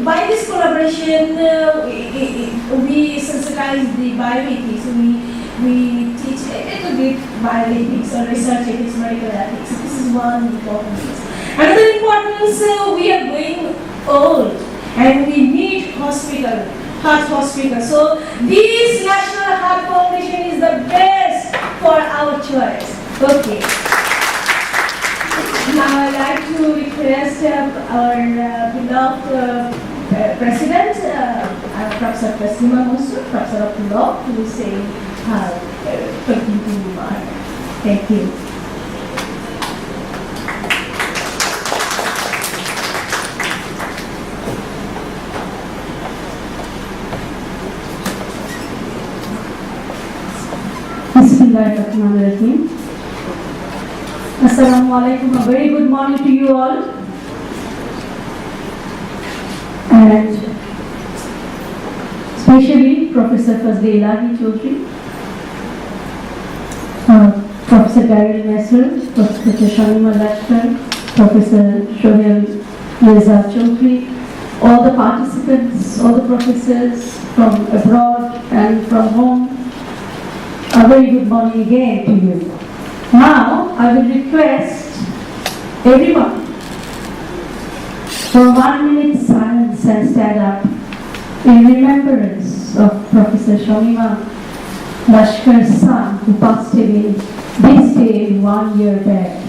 by this collaboration, we sensitize the bioethics. We teach a little bit bioethics or research ethics, medical ethics. This is one importance. Another importance, we are going old and we need heart hospital. So this National Heart Foundation is the best for our choice. Okay. Now I'd like to request our beloved President, Professor Taslima Mansur, Professor of Law, to say concluding remark. Thank you. Bismillahirrahmanirrahim. Assalamu alaikum. A very good morning to you all. And especially Professor Fazle Ilahi Chaudhry, Professor Daryl Messer, Professor Shamima Lashkar, Professor Shohel Mirza Chaudhry, all the participants, all the professors from abroad and from home. A very good morning again to you. Now, I will request everyone for 1 minute silence and stand up in remembrance of Professor Shamima Lashkar's son, who passed away this day 1 year back.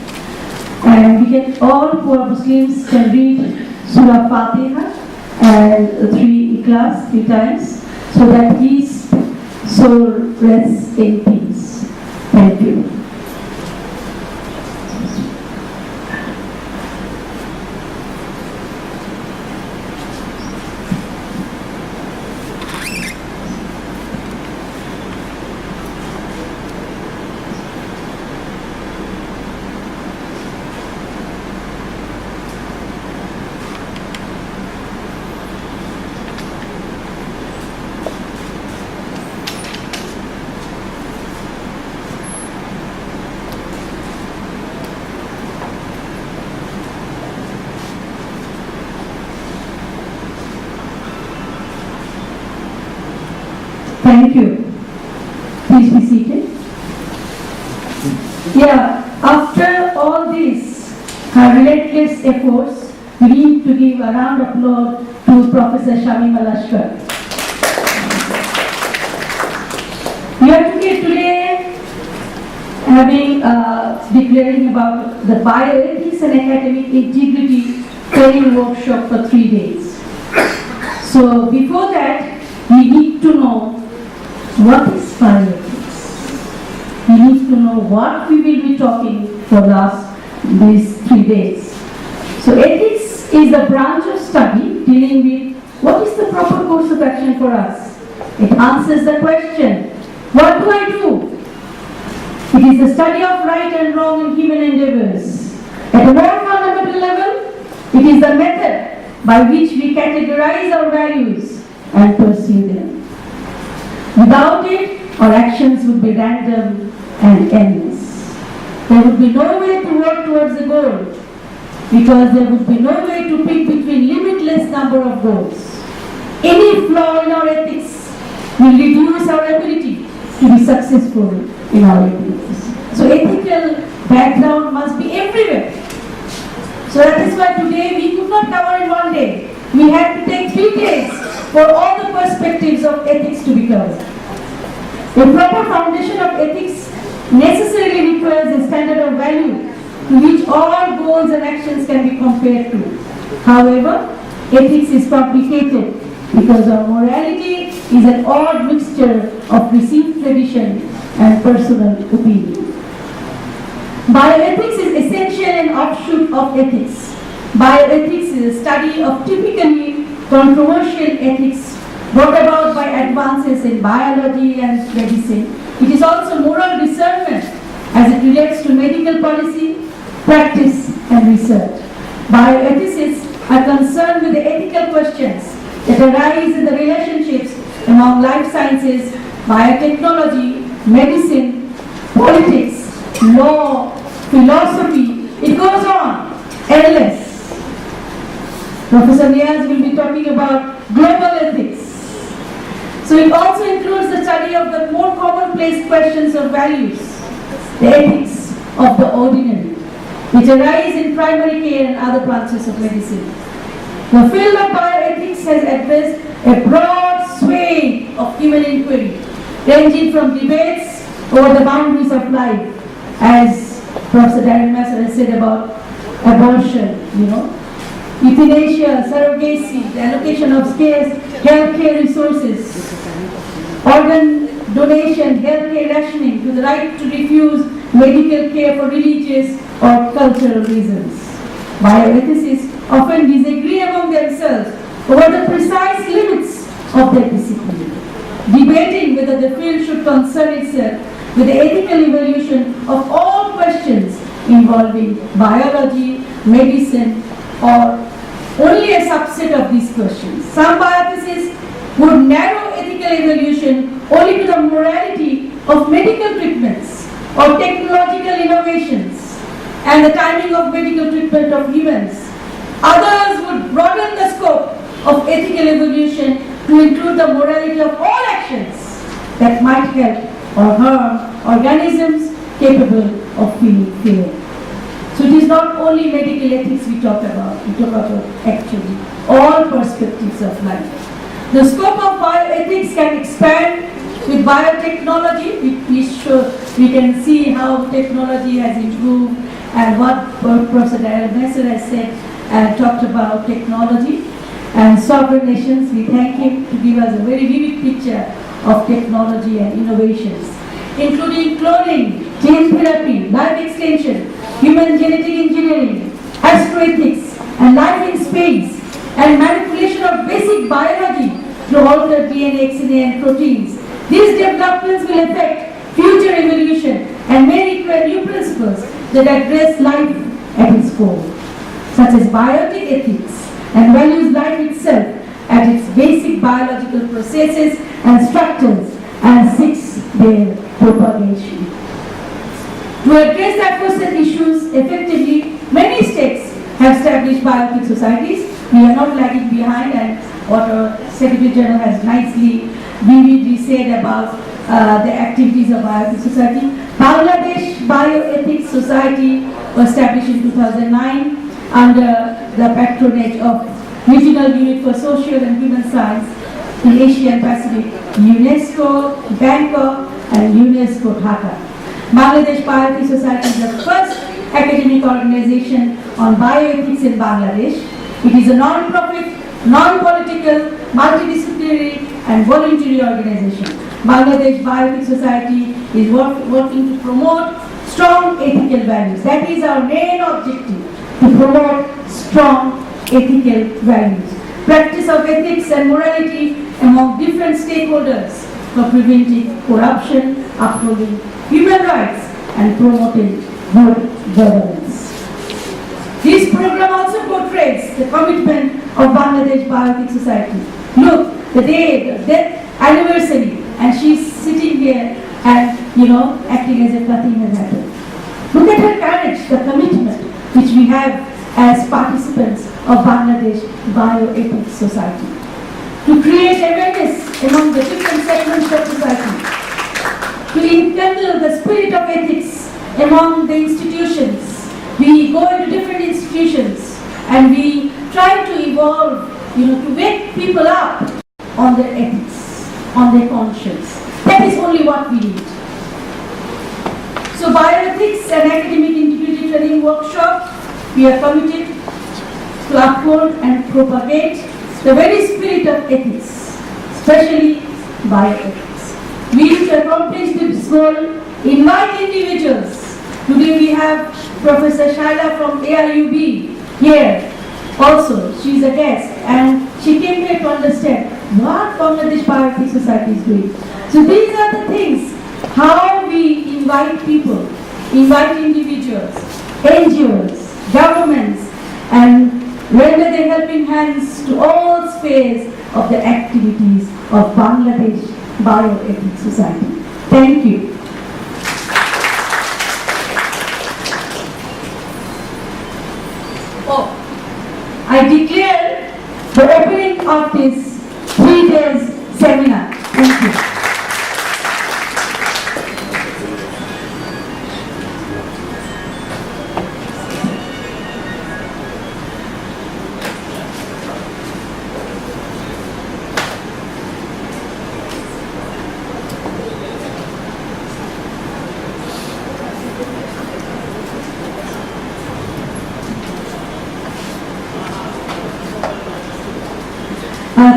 And we can, all poor Muslims can read Surah Fatiha and 3 Ikhlas 3 times, so that his soul rests in peace. Thank you. Thank you. Please be seated. Yeah, after all this, her relentless efforts, we need to give a round of applause to Professor Shamim Al-Ashkar. We are today having declaring about the bioethics and academic integrity training workshop for 3 days. So before that, we need to know what is bioethics. We need to know what we will be talking for these 3 days. So ethics is the branch of study dealing with what is the proper course of action for us. It answers the question, what do I do? It is the study of right and wrong in human endeavors. At a more fundamental level, it is the method by which we categorize our values and pursue them. Without it, our actions would be random and endless. There would be no way to work towards the goal, because there would be no way to pick between limitless number of goals. Any flaw in our ethics will reduce our ability to be successful in our activities. So ethical background must be everywhere. So that is why today we could not cover in 1 day. We had to take 3 days for all the perspectives of ethics to be covered. A proper foundation of ethics necessarily requires a standard of value to which all goals and actions can be compared to. However, ethics is complicated because our morality is an odd mixture of received tradition and personal opinion. Bioethics is essential and offshoot of ethics. Bioethics is a study of typically controversial ethics brought about by advances in biology and medicine. It is also moral discernment as it relates to medical policy, practice and research. Bioethicists are concerned with the ethical questions that arise in the relationships among life sciences, biotechnology, medicine, politics, law, philosophy. It goes on, endless. Professor Niaz will be talking about global ethics. So it also includes the study of the more commonplace questions of values, the ethics of the ordinary, which arise in primary care and other branches of medicine. The field of bioethics has addressed a broad swathe of human inquiry, ranging from debates over the boundaries of life, as Professor Darren Masser has said about abortion, euthanasia, surrogacy, the allocation of scarce healthcare resources, organ donation, healthcare rationing, to the right to refuse medical care for religious or cultural reasons. Bioethicists often disagree among themselves over the precise limits of their discipline, debating whether the field should concern itself with the ethical evaluation of all questions involving biology, medicine, or only a subset of these questions. Some bioethicists would narrow ethical evaluation only to the morality of medical treatments or technological innovations and the timing of medical treatment of humans. Others would broaden the scope of ethical evaluation to include the morality of all actions that might help or harm organisms capable of feeling fear. So it is not only medical ethics we talk about actually all perspectives of life. The scope of bioethics can expand with biotechnology. We can see how technology has improved and what Professor Darrell Messer has said and talked about technology and sovereign nations. We thank him to give us a very vivid picture of technology and innovations, including cloning, gene therapy, life extension, human genetic engineering, astroethics, and life in space, and manipulation of basic biology through altered DNA, XNA, and proteins. These developments will affect future evolution and may require new principles that address life at its core, such as biotic ethics and values life itself at its basic biological processes and structures and seeks their propagation. To address the aforesaid issues effectively, many states have established bioethics societies. We are not lagging behind, and what our Secretary General has nicely, vividly said about the activities of Bioethics Society. Bangladesh Bioethics Society was established in 2009 under the patronage of Regional Unit for Social and Human Science in Asia and Pacific, UNESCO, Bangkok, and UNESCO Dhaka. Bangladesh Bioethics Society is the first academic organization on bioethics in Bangladesh. It is a non-profit, non-political, multidisciplinary, and voluntary organization. Bangladesh Bioethics Society is working to promote strong ethical values. That is our main objective, to promote strong ethical values. Practice of ethics and morality among different stakeholders for preventing corruption, upholding human rights, and promoting good governance. This program also portrays the commitment of Bangladesh Bioethics Society. Look, the day, the death anniversary, and she's sitting here and, acting as if nothing has happened. Look at her courage, the commitment which we have as participants of Bangladesh Bioethics Society. To create awareness among the different segments of society, to enkindle the spirit of ethics among the institutions. We go into different institutions and we try to evolve, to wake people up on their ethics, on their conscience. That is only what we need. So bioethics and academic integrated training workshop, we are committed to uphold and propagate the very spirit of ethics, especially bioethics. We to accomplish this goal, invite individuals. Today we have Professor Shaila from AIUB here. Also, she is a guest and she came here to understand what Bangladesh Bioethics Society is doing. So these are the things, how we invite people, invite individuals, NGOs, governments, and render their helping hands to all spheres of the activities of Bangladesh Bioethics Society. Thank you. I declare the opening of this 3 days seminar. Thank you.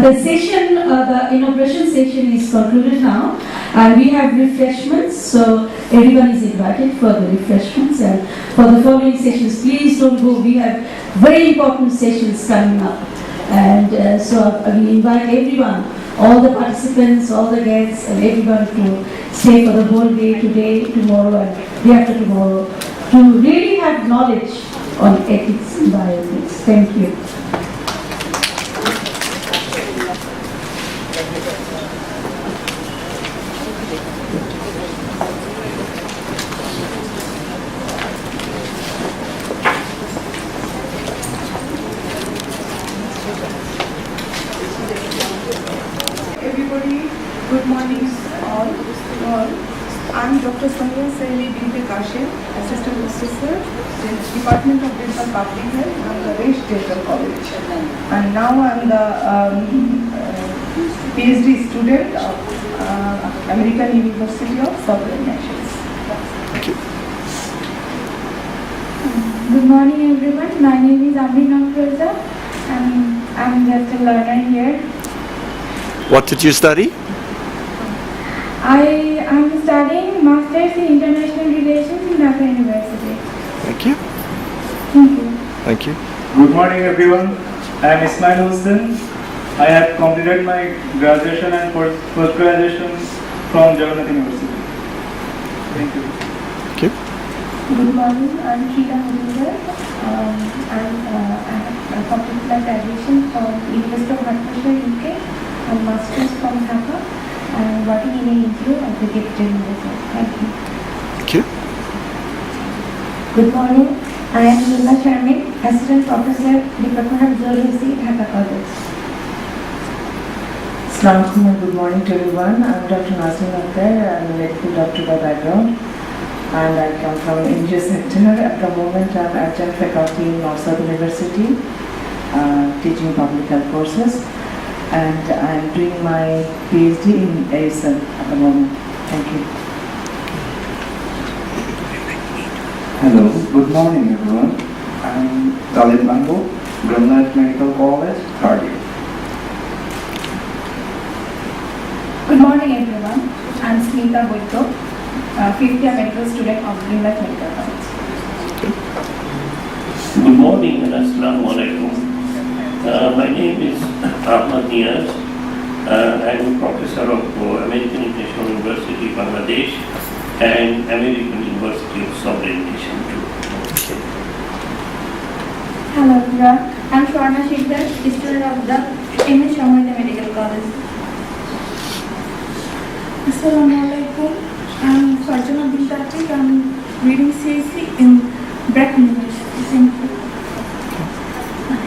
The session, the inauguration session is concluded now, and we have refreshments, so everyone is invited for the refreshments. And for the following sessions, please don't go. We have very important sessions coming up, and so we invite everyone, all the participants, all the guests, and everyone to stay for the whole day, today, tomorrow, and day after tomorrow, to really have knowledge on ethics and bioethics. Thank you. Everybody, good morning all. I'm Dr. Sonia Saili Binte Kashem, Assistant Professor, Department of Dental Public Health, Bangladesh Dental College. And now I'm the PhD student of American University of Sovereign Nations. Good morning everyone. My name is Amrina Firoza and I'm just a learner here. What did you study? I am studying Masters in International Relations in Dhaka University. Thank you. Thank you. Thank you. Good morning everyone. I am Ismail Hussain. I have completed my graduation and post-graduation from Jagannath University. Thank you. Thank you. Good morning. I'm Sheila Hadinder. I have completed my graduation from University of Hertfordshire, UK, and Masters from Dhaka. I am working in an NGO as a deputy minister. Thank you. Thank you. Good morning. I am Nilma Sharmin, Assistant Professor, Department of Zoology, Dhaka College. Assalamualaikum and good morning to everyone. I'm Dr. Nazmin Akhtar. I'm a medical doctor by background and I come from NGO sector. At the moment I'm adjunct faculty in North South University teaching public health courses and I'm doing my PhD in AUSN at the moment. Thank you. Hello, good morning everyone. I'm Talib Mango, Greenlight Medical College, third year. Good morning everyone. I'm Smita Boito, 5th year medical student of Greenlight Medical College. Good morning and Assalamu alaikum. My name is Ahmad Niaz. I'm a professor of American International University, Bangladesh and American University of Sovereign Nation too. Hello everyone. I'm Swarna Shikdar, student of the MS Shamarita Medical College. Assalamualaikum. I'm Farjana Bintatik. I'm reading CSC in Breck University. Thank you.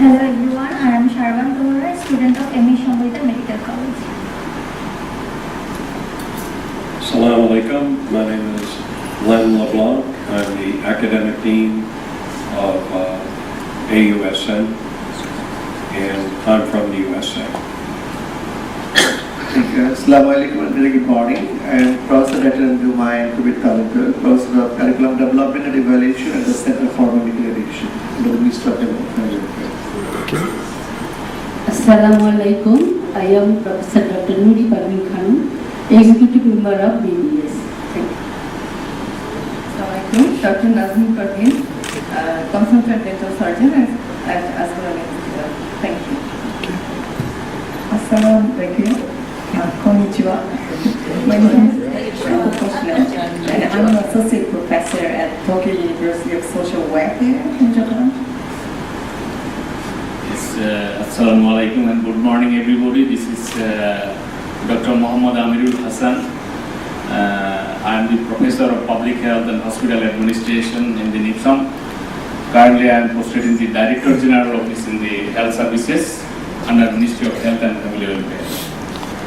Hello everyone. I am Sharvan Dohra, student of MS Shamarita Medical College. Assalamu alaikum. My name is Len LeBlanc. I'm the academic dean of AUSN and I'm from the USA. Assalamu alaikum and very good morning. I am Professor Dr. Ndumayan Kubit Talukar, Professor of Curriculum Development and Evaluation at the Center for Medical Education under the Ministry of Development. Assalamualaikum. I am Professor Dr. Nuri Parveen Khanum, Executive Member of BBS. Thank you. Assalamualaikum. Dr. Nazmin Parveen, Consultant Dental Surgeon as well as thank you. Assalamualaikum. Konnichiwa. My name is and I'm an Associate Professor at Tokyo University of Social Welfare in Japan. Assalamualaikum and good morning everybody. This is Dr. Muhammad Amirul Hassan. I am the Professor of Public Health and Hospital Administration in the NIPSAM. Currently I am posted in the Director General Office in the Health Services under Ministry of Health and Family Welfare.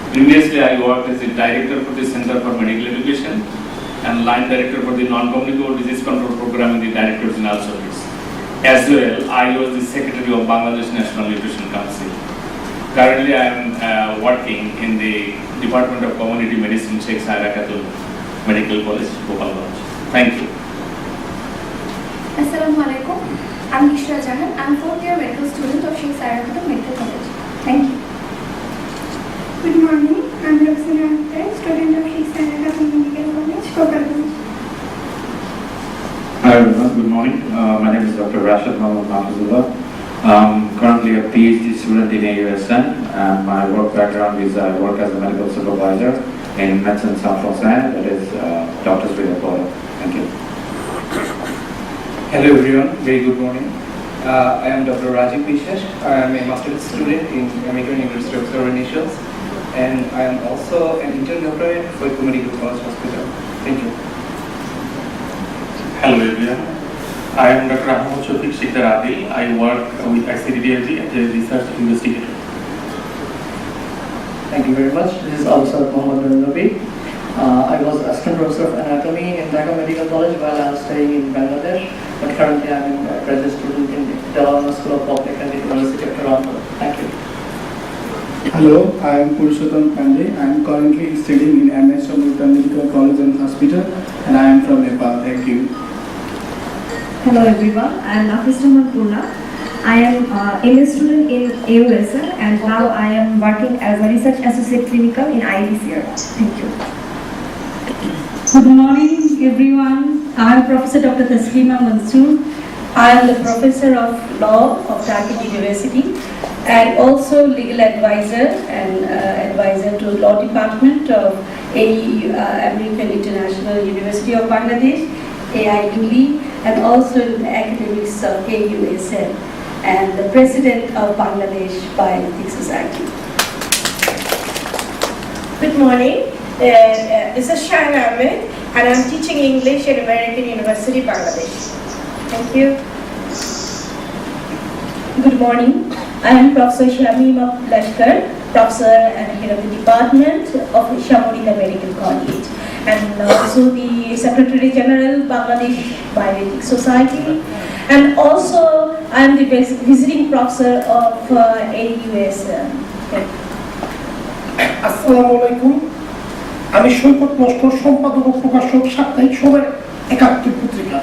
Previously I worked as the Director for the Center for Medical Education and Line Director for the Non-Communicable Disease Control Program in the Director General's Office. As well, I was the Secretary of Bangladesh National Nutrition Council. Currently I am working in the Department of Community Medicine, Sheikh Saira Khatun Medical College, Gopalganj. Thank you. Assalamualaikum. I'm Ishra Jahan. I'm 4th year medical student of Sheikh Saira Khatun Medical College. Thank you. Good morning. I'm Roxana Akhtar, student of Sheikh Saira Khatun Medical College, Gopalganj. Hi everyone, good morning. My name is Dr. Rashid Mohammad Mahfuzullah. Currently a PhD student in AUSN and my work background is I work as a medical supervisor in Medicine South Los Angeles, that is Doctors Villa Florida. Thank you. Hello everyone, very good morning. I am Dr. Rajiv Bishash. I am a master's student in American University of Sovereign Nations and I am also an intern doctorate for Medical College Hospital. Thank you. Hello everyone. I am Dr. Ahmad Shafiq Shikhar Adil. I work with ICDDLG as a research investigator. Thank you very much. This is Al-Sad Muhammad Nabi. I was assistant professor of anatomy in Dhaka Medical College while I was staying in Bangladesh, but currently I am a graduate student in the Delaware School of Public and University of Toronto. Thank you. Hello, I am Purushottam Pandey. I am currently studying in MS Shamarita Medical College and Hospital and I am from Nepal. Thank you. Hello everyone, I am Nafisa Purna. I am a student in AUSN and now I am working as a research associate clinical in IDCR. Thank you. Good morning, everyone. I am Professor Dr. Taslima Mansoor. I am the professor of law of Dhaka University and also legal advisor and advisor to law department of American International University of Bangladesh, AIUB, and also in the academics of AUSN, and the president of Bangladesh Bioethics Society. Good morning. This is Sharon Ahmed, and I'm teaching English at American University, Bangladesh. Thank you. Good morning. I am Professor Shamima Lashkar, professor and head of the department of Shamonika Medical College, and also the Secretary General Bangladesh Bioethics Society, and also I am the visiting professor of AUSN. আসসালামু আলাইকুম আমি সৈকত নস্কর সম্পাদক ও প্রকাশক সাপ্তাহিক সময়ের ৭১ পত্রিকা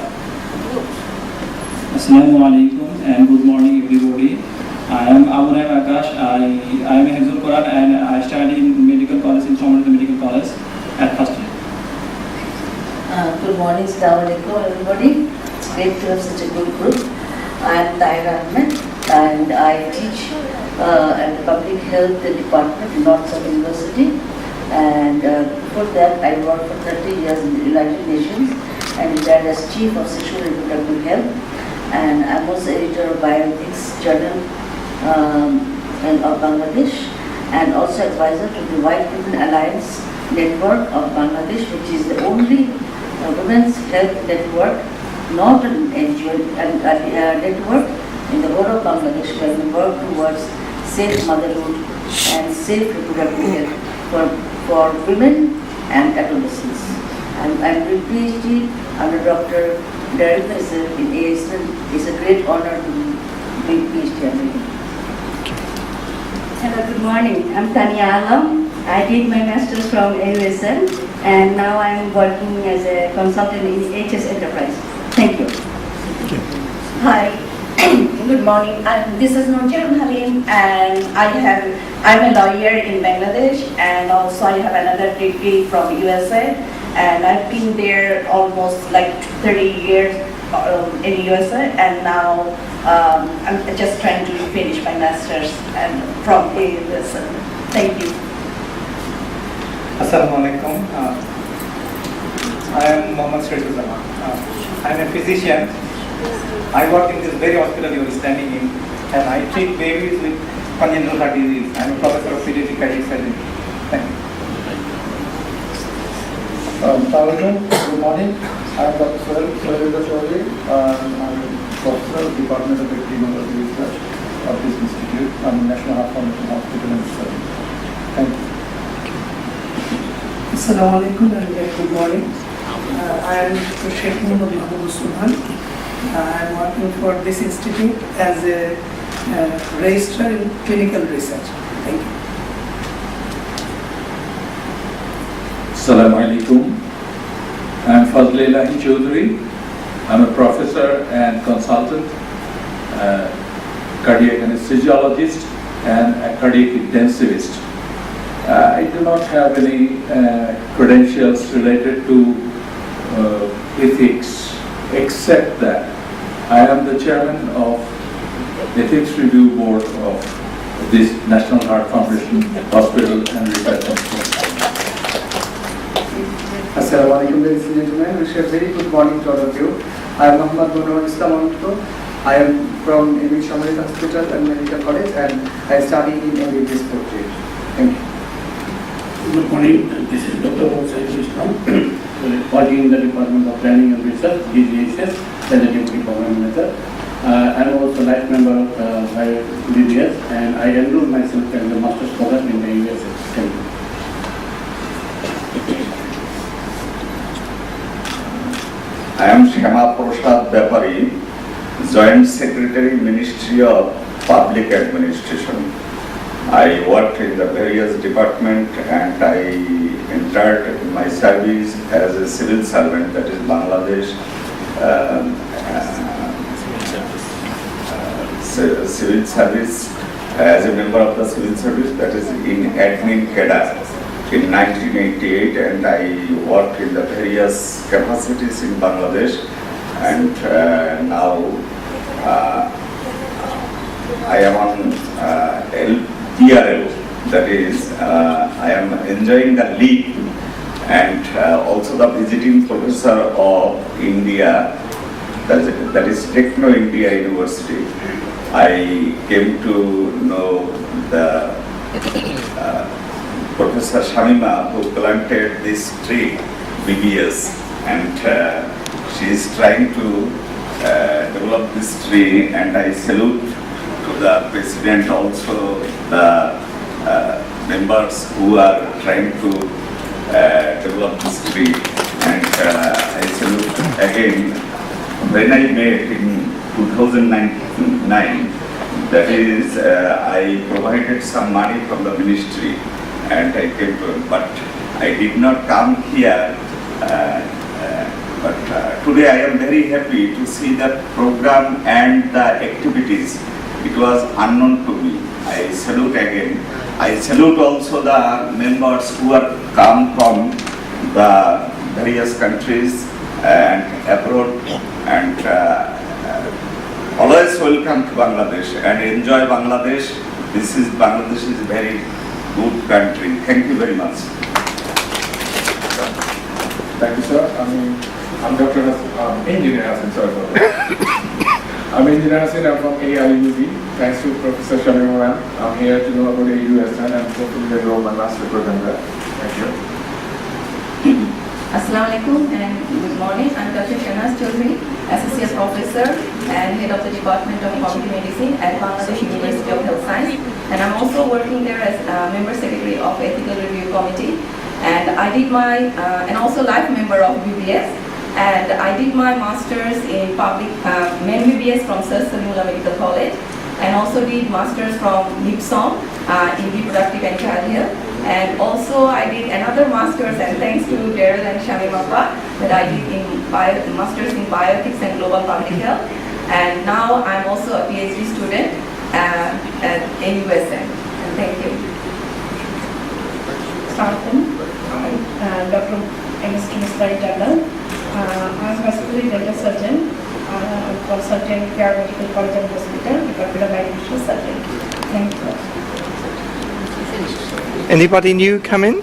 Assalamu alaikum and good morning everybody. I am Abu Naim Akash. I am a Hafizul Quran and I study in medical college in Shamonika Medical College at first year. Good morning, Assalamu alaikum everybody. It's great to have such a good group. I am Tahira Ahmed and I teach at the Public Health Department in North South University, and before that I worked for 30 years in the United Nations and retired as Chief of Sexual and Reproductive Health, and I'm also editor of Bioethics Journal of Bangladesh, and also advisor to the White Women Alliance Network of Bangladesh, which is the only women's health network, not an NGO network in the whole of Bangladesh, where we work towards safe motherhood and safe reproductive health for women and adolescents. I'm doing PhD under Dr. Derek in AUSN. It's a great honor to be PhD under. Hello, good morning. I'm Tania Alam. I did my master's from AUSN and now I'm working as a consultant in HS Enterprise. Thank you. Hi. Good morning. This is Nurjan Halim, and I'm a lawyer in Bangladesh, and also I have another degree from USA, and I've been there almost like 30 years in USA, and now I'm just trying to finish my master's and from AUSN. Thank you. Assalamu alaikum. I am Mohammad Sharifuzama. I am a physician. I work in this very hospital you are standing in, and I treat babies with congenital heart disease. I am a professor of pediatric cardiac surgery. Thank you. Good morning. I am Dr. Sohilendra Chaudhary. I am professor of the Department of Epidemiology Research of this institute. I am National Heart Foundation Hospital and Research. Thank you. Assalamu alaikum and good morning. I am Sheikh Muhammad Mahmoud Subhan. I am working for this institute as a registrar in clinical research. Thank you. Assalamu alaikum. I am Fazl Elahi Chaudhary. I am a professor and consultant, cardiac anesthesiologist and a cardiac intensivist. I do not have any credentials related to ethics, except that I am the chairman of Ethics Review Board of this National Heart Foundation Hospital and Research Institute. Assalamu alaikum, ladies and gentlemen. Wish a very good morning to all of you. I am Muhammad Munawar Islam Amto. I am from English Shamonika Hospital and Medical College, and I study in MBBS portrait. Thank you. Good morning. This is Dr. Hossein Islam, working in the Department of Planning and Research, DGHS, as a Deputy Program Manager. I am also life member of BBS, and I enrolled myself as a master's program in the USA. Thank you. I am Shama Prasad Bepari, Joint Secretary, Ministry of Public Administration. I worked in the various departments and I entered my service as a civil servant, that is Bangladesh civil service, as a member of the civil service, that is in admin cadre in 1988, and I worked in the various capacities in Bangladesh, and now I am on LPRL, that is I am enjoying the leave, and also the visiting professor of India, that is Techno India University. I came to know the Professor Shamima, who planted this tree, BBS, and she is trying to develop this tree, and I salute to the President, also the members who are trying to develop this tree, and I salute again. When I met in 2009, that is, I provided some money from the ministry, and I came to, but I did not come here. But today I am very happy to see the program and the activities. It was unknown to me. I salute again. I salute also the members who are come from the various countries and abroad, and always welcome to Bangladesh and enjoy Bangladesh. Bangladesh is a very good country. Thank you very much. Thank you, sir. I'm Dr. Engineer Hassan, sorry for that. I'm Engineer Hassan, I'm from AIUB. Thanks to Professor Shamima. I'm here to know about AUSN and hopefully enroll my master program there. Thank you. Assalamu alaikum and good morning. I'm Dr. Shahnaz Choudhury, Associate Professor and Head of the Department of Community Medicine at Bangladesh University of Health Science. And I'm also working there as Member Secretary of Ethical Review Committee. And I did my, and also life member of BBS. And I did my Masters in Public, MBBS from Sir Salimullah Medical College. And also did Masters from NIPSOM in Reproductive and Child Health. And also I did another Masters, and thanks to Daryl and Shamima, that I did in Masters in Bioethics and Global Public Health. And now I'm also a PhD student at AUSN. Thank you. I'm Dr. M.S. General. I'm vascular dental surgeon. I'm consultant Care Medical College and Hospital, Department of Medical Surgery. Thank you. Anybody new come in?